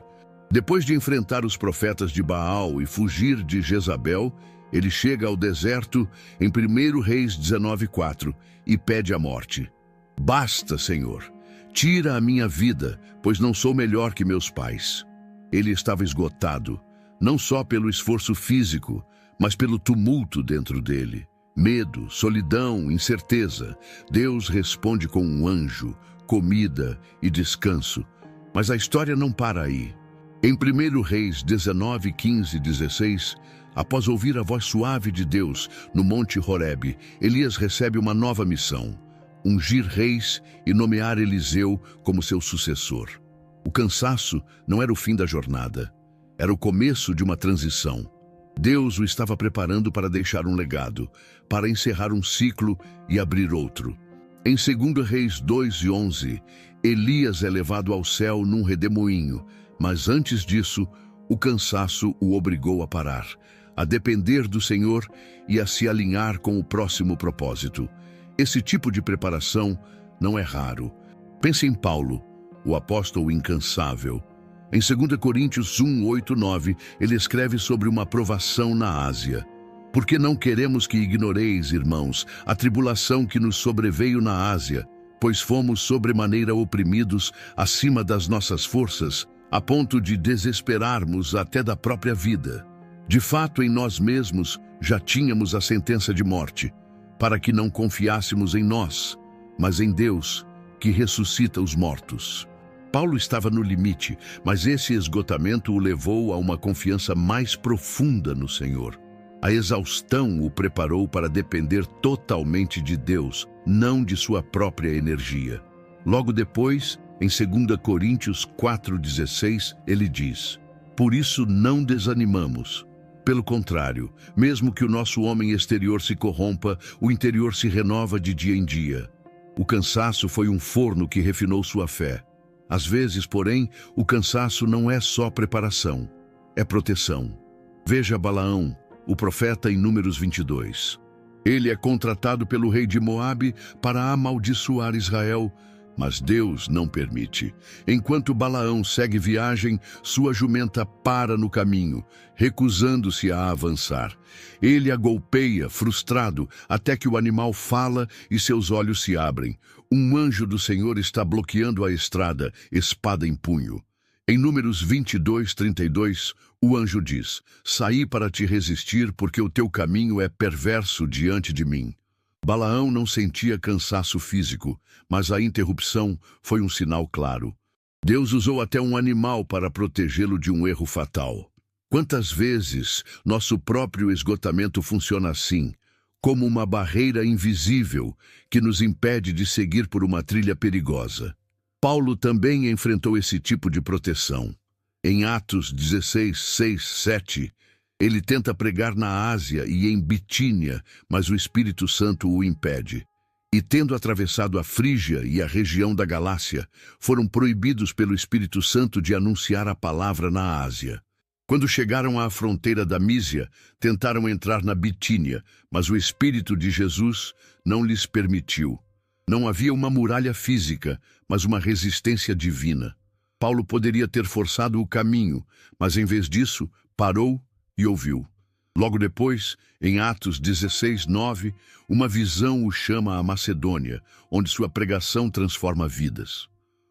Depois de enfrentar os profetas de Baal e fugir de Jezabel, ele chega ao deserto em 1 Reis 19:4 e pede a morte. Basta, Senhor, tira a minha vida, pois não sou melhor que meus pais. Ele estava esgotado, não só pelo esforço físico, mas pelo tumulto dentro dele. Medo, solidão, incerteza. Deus responde com um anjo, comida e descanso. Mas a história não para aí. Em 1 Reis 19, 15 e 16, após ouvir a voz suave de Deus no Monte Horebe, Elias recebe uma nova missão: ungir reis e nomear Eliseu como seu sucessor. O cansaço não era o fim da jornada, era o começo de uma transição. Deus o estava preparando para deixar um legado, para encerrar um ciclo e abrir outro. Em 2 Reis 2:11, Elias é levado ao céu num redemoinho, mas antes disso, o cansaço o obrigou a parar, a depender do Senhor e a se alinhar com o próximo propósito. Esse tipo de preparação não é raro. Pense em Paulo, o apóstolo incansável. Em 2 Coríntios 1, 8, 9, ele escreve sobre uma provação na Ásia. Porque não queremos que ignoreis, irmãos, a tribulação que nos sobreveio na Ásia, pois fomos sobremaneira oprimidos acima das nossas forças, a ponto de desesperarmos até da própria vida. De fato, em nós mesmos já tínhamos a sentença de morte, para que não confiássemos em nós, mas em Deus, que ressuscita os mortos. Paulo estava no limite, mas esse esgotamento o levou a uma confiança mais profunda no Senhor. A exaustão o preparou para depender totalmente de Deus, não de sua própria energia. Logo depois, em 2 Coríntios 4,16, ele diz: por isso não desanimamos. Pelo contrário, mesmo que o nosso homem exterior se corrompa, o interior se renova de dia em dia. O cansaço foi um forno que refinou sua fé. Às vezes, porém, o cansaço não é só preparação, é proteção. Veja Balaão, o profeta, em Números 22. Ele é contratado pelo rei de Moabe para amaldiçoar Israel, mas Deus não permite. Enquanto Balaão segue viagem, sua jumenta para no caminho, recusando-se a avançar. Ele a golpeia, frustrado, até que o animal fala e seus olhos se abrem. Um anjo do Senhor está bloqueando a estrada, espada em punho. Em Números 22, 32, o anjo diz: "Saí para te resistir, porque o teu caminho é perverso diante de mim." Balaão não sentia cansaço físico, mas a interrupção foi um sinal claro. Deus usou até um animal para protegê-lo de um erro fatal. Quantas vezes nosso próprio esgotamento funciona assim, como uma barreira invisível que nos impede de seguir por uma trilha perigosa? Paulo também enfrentou esse tipo de proteção. Em Atos 16, 6, 7, ele tenta pregar na Ásia e em Bitínia, mas o Espírito Santo o impede. E tendo atravessado a Frígia e a região da Galácia, foram proibidos pelo Espírito Santo de anunciar a palavra na Ásia. Quando chegaram à fronteira da Mísia, tentaram entrar na Bitínia, mas o Espírito de Jesus não lhes permitiu. Não havia uma muralha física, mas uma resistência divina. Paulo poderia ter forçado o caminho, mas em vez disso, parou e ouviu. Logo depois, em Atos 16, 9, uma visão o chama à Macedônia, onde sua pregação transforma vidas.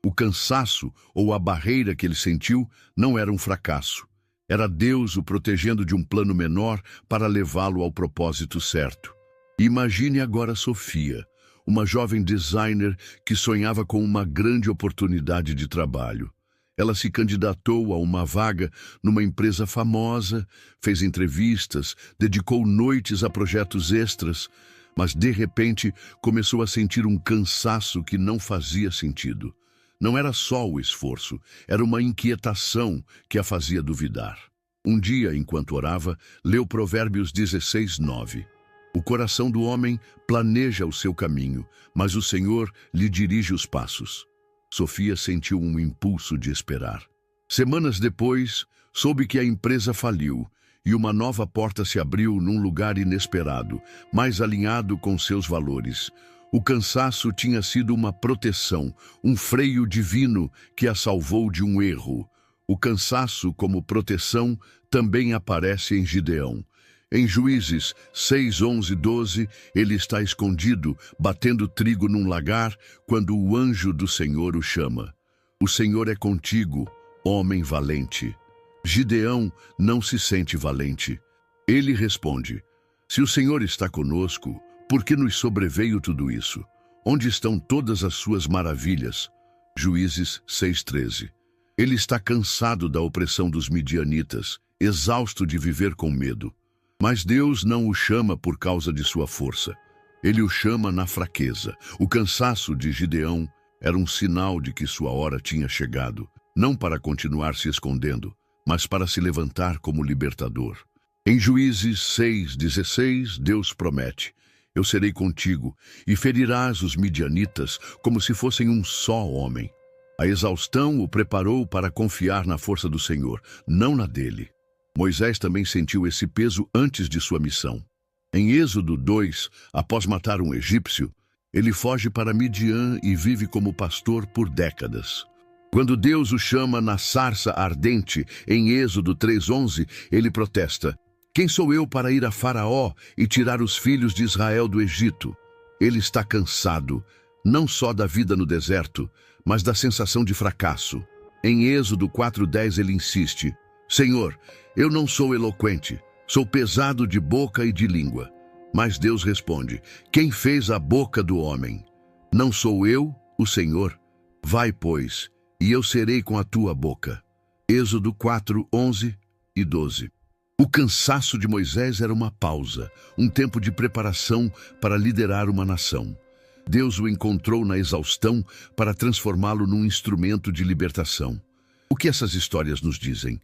O cansaço ou a barreira que ele sentiu não era um fracasso. Era Deus o protegendo de um plano menor para levá-lo ao propósito certo. Imagine agora Sofia, uma jovem designer que sonhava com uma grande oportunidade de trabalho. Ela se candidatou a uma vaga numa empresa famosa, fez entrevistas, dedicou noites a projetos extras, mas de repente começou a sentir um cansaço que não fazia sentido. Não era só o esforço, era uma inquietação que a fazia duvidar. Um dia, enquanto orava, leu Provérbios 16, 9. O coração do homem planeja o seu caminho, mas o Senhor lhe dirige os passos. Sofia sentiu um impulso de esperar. Semanas depois, soube que a empresa faliu e uma nova porta se abriu num lugar inesperado, mais alinhado com seus valores. O cansaço tinha sido uma proteção, um freio divino que a salvou de um erro. O cansaço, como proteção, também aparece em Gideão. Em Juízes 6, 11, 12, ele está escondido, batendo trigo num lagar, quando o anjo do Senhor o chama. O Senhor é contigo, homem valente. Gideão não se sente valente. Ele responde: se o Senhor está conosco, por que nos sobreveio tudo isso? Onde estão todas as suas maravilhas? Juízes 6:13. Ele está cansado da opressão dos midianitas, exausto de viver com medo. Mas Deus não o chama por causa de sua força. Ele o chama na fraqueza. O cansaço de Gideão era um sinal de que sua hora tinha chegado, não para continuar se escondendo, mas para se levantar como libertador. Em Juízes 6:16, Deus promete: eu serei contigo e ferirás os midianitas como se fossem um só homem. A exaustão o preparou para confiar na força do Senhor, não na dele. Moisés também sentiu esse peso antes de sua missão. Em Êxodo 2, após matar um egípcio, ele foge para Midian e vive como pastor por décadas. Quando Deus o chama na sarça ardente, em Êxodo 3:11, ele protesta: quem sou eu para ir a Faraó e tirar os filhos de Israel do Egito? Ele está cansado, não só da vida no deserto, mas da sensação de fracasso. Em Êxodo 4:10 ele insiste: Senhor, eu não sou eloquente, sou pesado de boca e de língua. Mas Deus responde: quem fez a boca do homem? Não sou eu, o Senhor? Vai, pois, e eu serei com a tua boca. Êxodo 4:11 e 12. O cansaço de Moisés era uma pausa, um tempo de preparação para liderar uma nação. Deus o encontrou na exaustão para transformá-lo num instrumento de libertação. O que essas histórias nos dizem?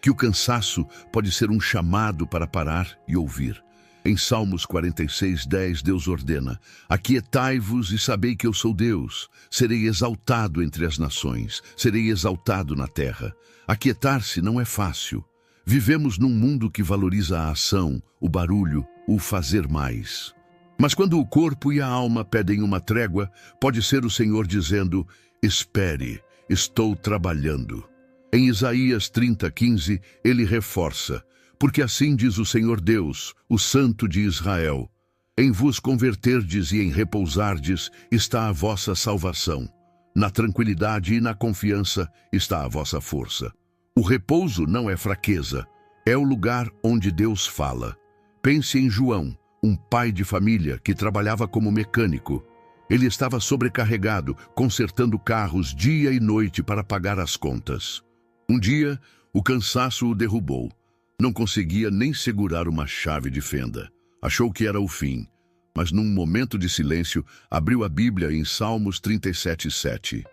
que o cansaço pode ser um chamado para parar e ouvir. Em Salmos 46:10, Deus ordena: aquietai-vos e sabei que eu sou Deus. Serei exaltado entre as nações, serei exaltado na terra. Aquietar-se não é fácil. Vivemos num mundo que valoriza a ação, o barulho, o fazer mais. Mas quando o corpo e a alma pedem uma trégua, pode ser o Senhor dizendo: espere, estou trabalhando. Em Isaías 30:15, ele reforça: porque assim diz o Senhor Deus, o Santo de Israel: em vos converterdes e em repousardes está a vossa salvação. Na tranquilidade e na confiança está a vossa força. O repouso não é fraqueza, é o lugar onde Deus fala. Pense em João, um pai de família que trabalhava como mecânico. Ele estava sobrecarregado, consertando carros dia e noite para pagar as contas. Um dia, o cansaço o derrubou. Não conseguia nem segurar uma chave de fenda. Achou que era o fim, mas num momento de silêncio, abriu a Bíblia em Salmos 37:7.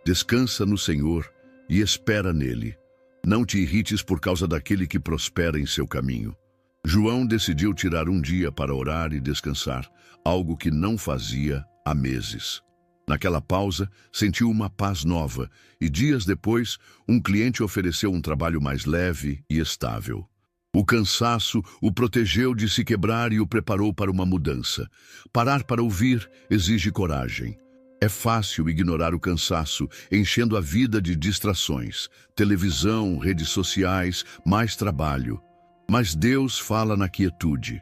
Descansa no Senhor e espera nele. Não te irrites por causa daquele que prospera em seu caminho. João decidiu tirar um dia para orar e descansar, algo que não fazia há meses. Naquela pausa, sentiu uma paz nova e dias depois, um cliente ofereceu um trabalho mais leve e estável. O cansaço o protegeu de se quebrar e o preparou para uma mudança. Parar para ouvir exige coragem. É fácil ignorar o cansaço, enchendo a vida de distrações, televisão, redes sociais, mais trabalho. Mas Deus fala na quietude.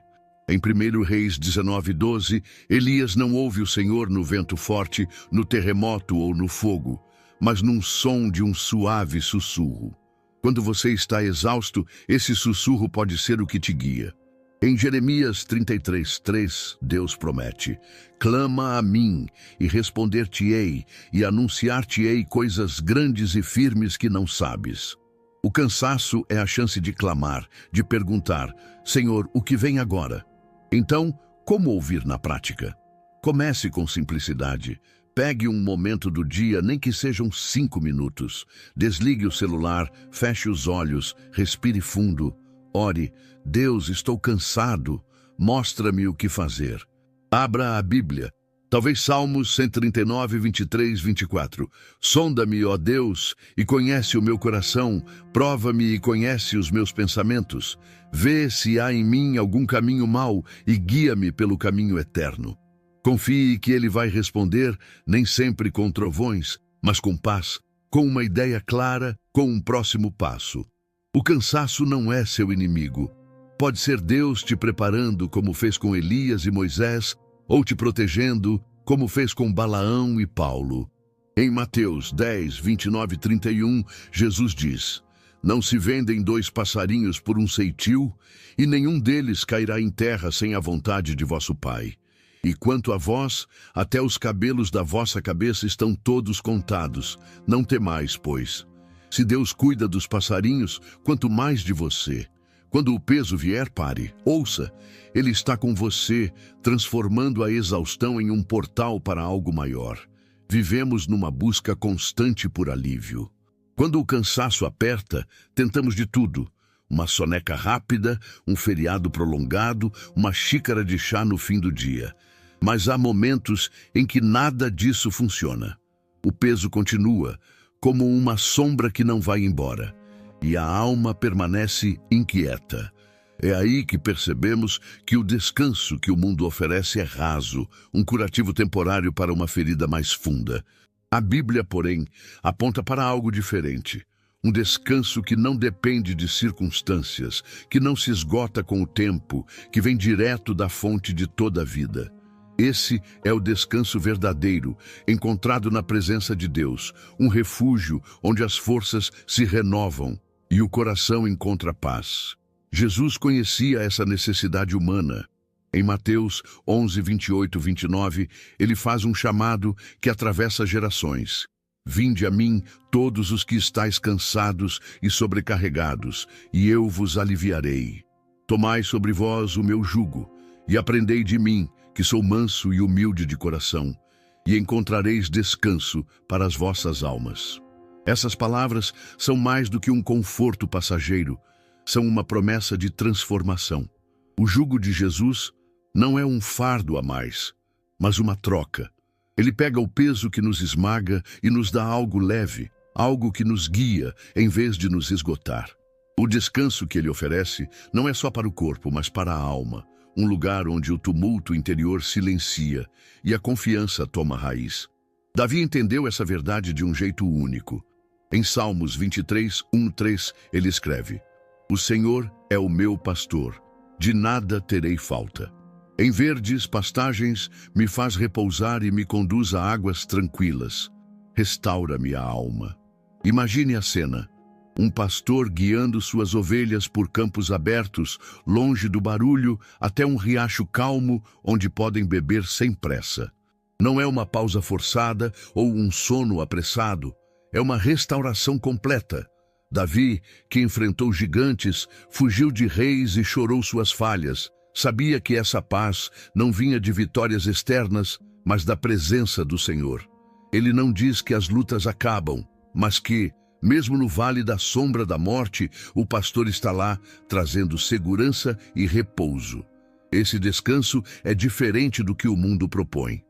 Em 1 Reis 19:12, Elias não ouve o Senhor no vento forte, no terremoto ou no fogo, mas num som de um suave sussurro. Quando você está exausto, esse sussurro pode ser o que te guia. Em Jeremias 33:3, Deus promete: clama a mim, e responder-te-ei, e anunciar-te-ei coisas grandes e firmes que não sabes. O cansaço é a chance de clamar, de perguntar: Senhor, o que vem agora? Então, como ouvir na prática? Comece com simplicidade. Pegue um momento do dia, nem que sejam 5 minutos. Desligue o celular, feche os olhos, respire fundo. Ore: Deus, estou cansado. Mostra-me o que fazer. Abra a Bíblia. Talvez Salmos 139, 23, 24. Sonda-me, ó Deus, e conhece o meu coração. Prova-me e conhece os meus pensamentos. Vê se há em mim algum caminho mau e guia-me pelo caminho eterno. Confie que Ele vai responder, nem sempre com trovões, mas com paz, com uma ideia clara, com um próximo passo. O cansaço não é seu inimigo. Pode ser Deus te preparando, como fez com Elias e Moisés, ou te protegendo, como fez com Balaão e Paulo. Em Mateus 10, 29 e 31, Jesus diz: não se vendem 2 passarinhos por um ceitil, e nenhum deles cairá em terra sem a vontade de vosso Pai. E quanto a vós, até os cabelos da vossa cabeça estão todos contados. Não temais, pois. Se Deus cuida dos passarinhos, quanto mais de você. Quando o peso vier, pare. Ouça, Ele está com você, transformando a exaustão em um portal para algo maior. Vivemos numa busca constante por alívio. Quando o cansaço aperta, tentamos de tudo. Uma soneca rápida, um feriado prolongado, uma xícara de chá no fim do dia. Mas há momentos em que nada disso funciona. O peso continua, como uma sombra que não vai embora. E a alma permanece inquieta. É aí que percebemos que o descanso que o mundo oferece é raso, um curativo temporário para uma ferida mais funda. A Bíblia, porém, aponta para algo diferente. Um descanso que não depende de circunstâncias, que não se esgota com o tempo, que vem direto da fonte de toda a vida. Esse é o descanso verdadeiro, encontrado na presença de Deus, um refúgio onde as forças se renovam e o coração encontra paz. Jesus conhecia essa necessidade humana. Em Mateus 11, 28, 29, ele faz um chamado que atravessa gerações. Vinde a mim, todos os que estáis cansados e sobrecarregados, e eu vos aliviarei. Tomai sobre vós o meu jugo, e aprendei de mim, que sou manso e humilde de coração, e encontrareis descanso para as vossas almas. Essas palavras são mais do que um conforto passageiro, são uma promessa de transformação. O jugo de Jesus não é um fardo a mais, mas uma troca. Ele pega o peso que nos esmaga e nos dá algo leve, algo que nos guia em vez de nos esgotar. O descanso que ele oferece não é só para o corpo, mas para a alma, um lugar onde o tumulto interior silencia e a confiança toma raiz. Davi entendeu essa verdade de um jeito único. Em Salmos 23, 1-3, ele escreve: O Senhor é o meu pastor, de nada terei falta. Em verdes pastagens me faz repousar e me conduz a águas tranquilas. Restaura-me a alma. Imagine a cena. Um pastor guiando suas ovelhas por campos abertos, longe do barulho, até um riacho calmo onde podem beber sem pressa. Não é uma pausa forçada ou um sono apressado, é uma restauração completa. Davi, que enfrentou gigantes, fugiu de reis e chorou suas falhas. Sabia que essa paz não vinha de vitórias externas, mas da presença do Senhor. Ele não diz que as lutas acabam, mas que, mesmo no vale da sombra da morte, o pastor está lá, trazendo segurança e repouso. Esse descanso é diferente do que o mundo propõe.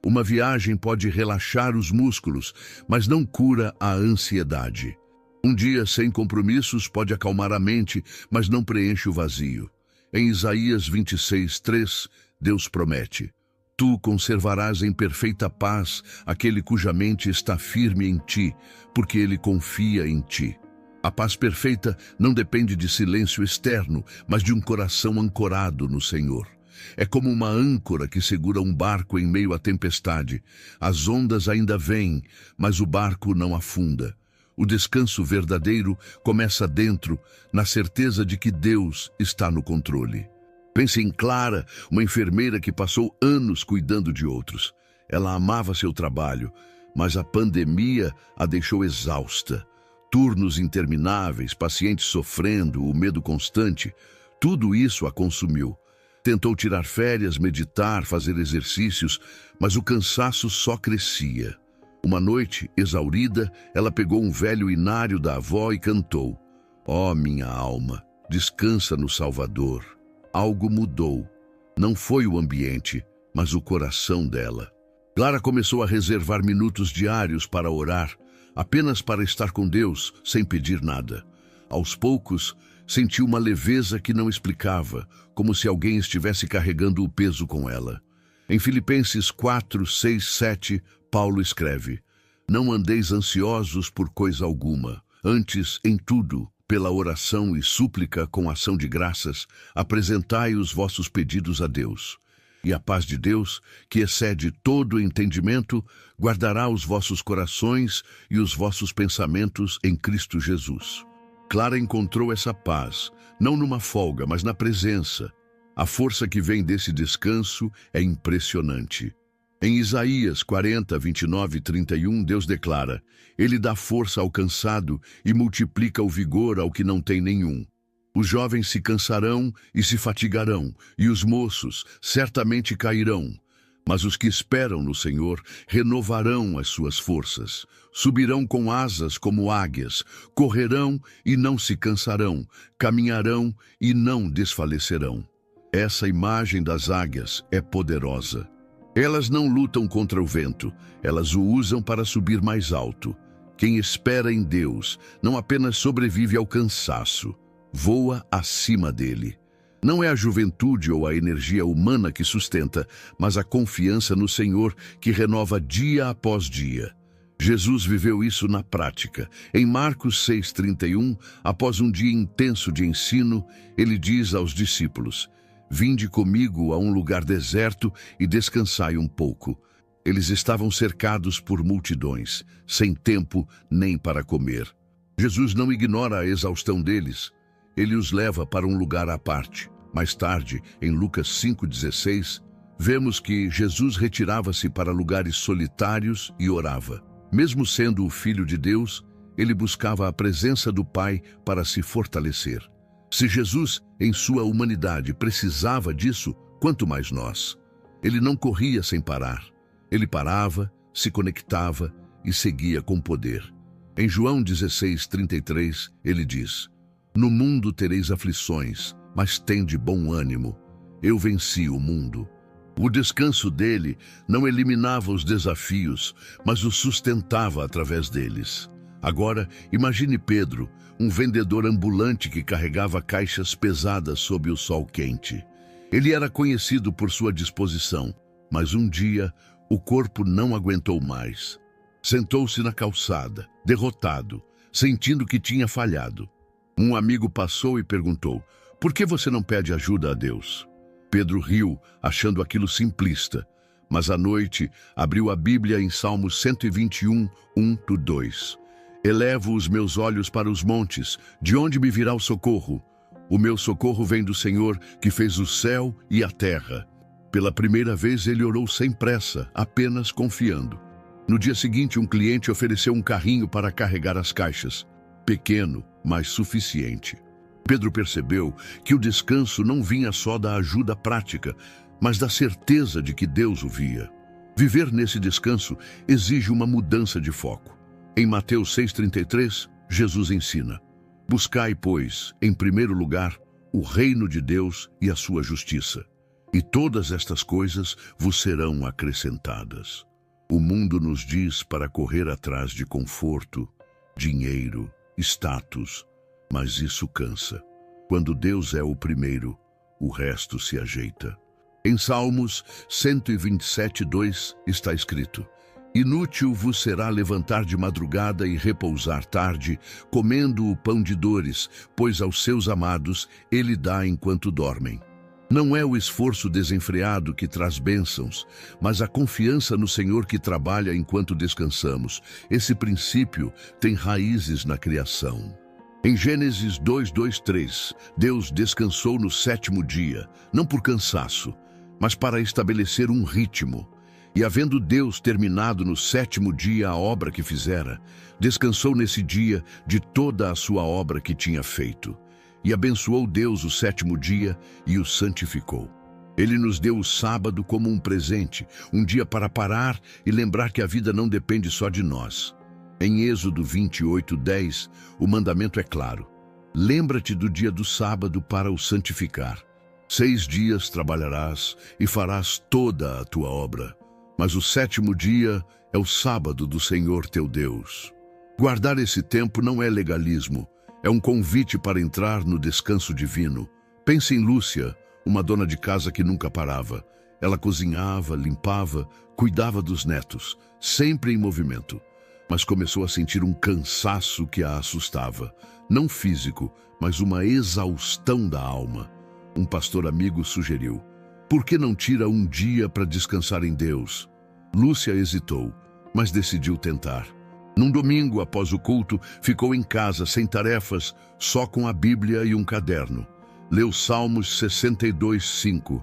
Uma viagem pode relaxar os músculos, mas não cura a ansiedade. Um dia sem compromissos pode acalmar a mente, mas não preenche o vazio. Em Isaías 26:3, Deus promete: Tu conservarás em perfeita paz aquele cuja mente está firme em ti, porque ele confia em ti. A paz perfeita não depende de silêncio externo, mas de um coração ancorado no Senhor. É como uma âncora que segura um barco em meio à tempestade. As ondas ainda vêm, mas o barco não afunda. O descanso verdadeiro começa dentro, na certeza de que Deus está no controle. Pense em Clara, uma enfermeira que passou anos cuidando de outros. Ela amava seu trabalho, mas a pandemia a deixou exausta. Turnos intermináveis, pacientes sofrendo, o medo constante, tudo isso a consumiu. Tentou tirar férias, meditar, fazer exercícios, mas o cansaço só crescia. Uma noite, exaurida, ela pegou um velho inário da avó e cantou: Ó minha alma, descansa no Salvador. Algo mudou. Não foi o ambiente, mas o coração dela. Clara começou a reservar minutos diários para orar, apenas para estar com Deus, sem pedir nada. Aos poucos, sentiu uma leveza que não explicava, como se alguém estivesse carregando o peso com ela. Em Filipenses 4, 6, 7, Paulo escreve: Não andeis ansiosos por coisa alguma, antes, em tudo, pela oração e súplica com ação de graças, apresentai os vossos pedidos a Deus. E a paz de Deus, que excede todo entendimento, guardará os vossos corações e os vossos pensamentos em Cristo Jesus. Clara encontrou essa paz, não numa folga, mas na presença. A força que vem desse descanso é impressionante. Em Isaías 40, 29 e 31, Deus declara: Ele dá força ao cansado e multiplica o vigor ao que não tem nenhum. Os jovens se cansarão e se fatigarão, e os moços certamente cairão. Mas os que esperam no Senhor renovarão as suas forças. Subirão com asas como águias, correrão e não se cansarão, caminharão e não desfalecerão. Essa imagem das águias é poderosa. Elas não lutam contra o vento, elas o usam para subir mais alto. Quem espera em Deus não apenas sobrevive ao cansaço, voa acima dele. Não é a juventude ou a energia humana que sustenta, mas a confiança no Senhor que renova dia após dia. Jesus viveu isso na prática. Em Marcos 6,31, após um dia intenso de ensino, ele diz aos discípulos: Vinde comigo a um lugar deserto e descansai um pouco. Eles estavam cercados por multidões, sem tempo nem para comer. Jesus não ignora a exaustão deles. Ele os leva para um lugar à parte. Mais tarde, em Lucas 5,16, vemos que Jesus retirava-se para lugares solitários e orava. Mesmo sendo o Filho de Deus, ele buscava a presença do Pai para se fortalecer. Se Jesus, em sua humanidade, precisava disso, quanto mais nós. Ele não corria sem parar. Ele parava, se conectava e seguia com poder. Em João 16:33, ele diz: No mundo tereis aflições, mas tende bom ânimo. Eu venci o mundo. O descanso dele não eliminava os desafios, mas os sustentava através deles. Agora, imagine Pedro, um vendedor ambulante que carregava caixas pesadas sob o sol quente. Ele era conhecido por sua disposição, mas um dia o corpo não aguentou mais. Sentou-se na calçada, derrotado, sentindo que tinha falhado. Um amigo passou e perguntou: Por que você não pede ajuda a Deus? Pedro riu, achando aquilo simplista, mas à noite abriu a Bíblia em Salmos 121, 1-2. Elevo os meus olhos para os montes, de onde me virá o socorro? O meu socorro vem do Senhor, que fez o céu e a terra. Pela primeira vez ele orou sem pressa, apenas confiando. No dia seguinte, um cliente ofereceu um carrinho para carregar as caixas. Pequeno, mas suficiente. Pedro percebeu que o descanso não vinha só da ajuda prática, mas da certeza de que Deus o via. Viver nesse descanso exige uma mudança de foco. Em Mateus 6,33, Jesus ensina: Buscai, pois, em primeiro lugar, o reino de Deus e a sua justiça, e todas estas coisas vos serão acrescentadas. O mundo nos diz para correr atrás de conforto, dinheiro, status, mas isso cansa. Quando Deus é o primeiro, o resto se ajeita. Em Salmos 127:2 está escrito: Inútil vos será levantar de madrugada e repousar tarde, comendo o pão de dores, pois aos seus amados ele dá enquanto dormem. Não é o esforço desenfreado que traz bênçãos, mas a confiança no Senhor que trabalha enquanto descansamos. Esse princípio tem raízes na criação. Em Gênesis 2:3, Deus descansou no sétimo dia, não por cansaço, mas para estabelecer um ritmo. E havendo Deus terminado no sétimo dia a obra que fizera, descansou nesse dia de toda a sua obra que tinha feito. E abençoou Deus o sétimo dia e o santificou. Ele nos deu o sábado como um presente, um dia para parar e lembrar que a vida não depende só de nós. Em Êxodo 28:10, o mandamento é claro: Lembra-te do dia do sábado para o santificar. 6 dias trabalharás e farás toda a tua obra, mas o sétimo dia é o sábado do Senhor teu Deus. Guardar esse tempo não é legalismo, é um convite para entrar no descanso divino. Pense em Lúcia, uma dona de casa que nunca parava. Ela cozinhava, limpava, cuidava dos netos, sempre em movimento. Mas começou a sentir um cansaço que a assustava. Não físico, mas uma exaustão da alma. Um pastor amigo sugeriu: Por que não tira um dia para descansar em Deus? Lúcia hesitou, mas decidiu tentar. Num domingo, após o culto, ficou em casa, sem tarefas, só com a Bíblia e um caderno. Leu Salmos 62:5.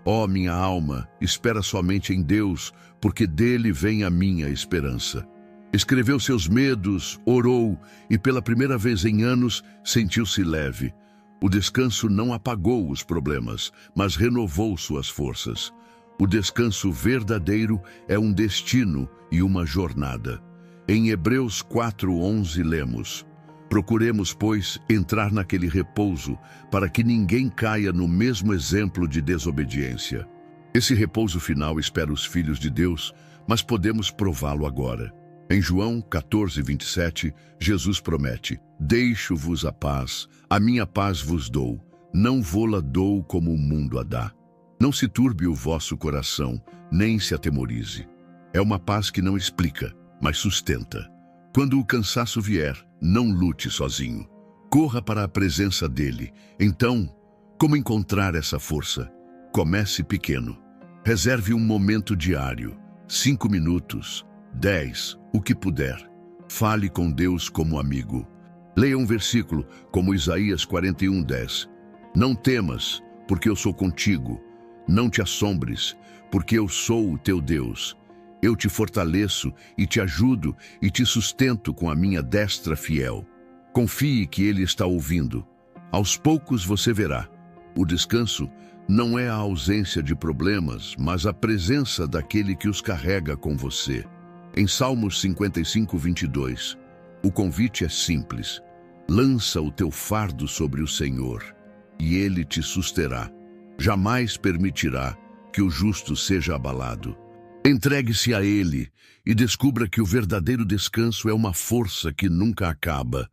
Ó minha alma, espera somente em Deus, porque dele vem a minha esperança. Escreveu seus medos, orou e pela primeira vez em anos sentiu-se leve. O descanso não apagou os problemas, mas renovou suas forças. O descanso verdadeiro é um destino e uma jornada. Em Hebreus 4:11 lemos: Procuremos, pois, entrar naquele repouso, para que ninguém caia no mesmo exemplo de desobediência. Esse repouso final espera os filhos de Deus, mas podemos prová-lo agora. Em João 14:27, Jesus promete: Deixo-vos a minha paz vos dou, não vô-la dou como o mundo a dá. Não se turbe o vosso coração, nem se atemorize. É uma paz que não explica, mas sustenta. Quando o cansaço vier, não lute sozinho. Corra para a presença dele. Então, como encontrar essa força? Comece pequeno. Reserve um momento diário, 5 minutos, 10, o que puder. Fale com Deus como amigo. Leia um versículo, como Isaías 41:10. Não temas, porque eu sou contigo. Não te assombres, porque eu sou o teu Deus. Eu te fortaleço e te ajudo e te sustento com a minha destra fiel. Confie que Ele está ouvindo. Aos poucos você verá. O descanso não é a ausência de problemas, mas a presença daquele que os carrega com você. Em Salmos 55:22, O convite é simples. Lança o teu fardo sobre o Senhor, e Ele te susterá. Jamais permitirá que o justo seja abalado. Entregue-se a Ele e descubra que o verdadeiro descanso é uma força que nunca acaba.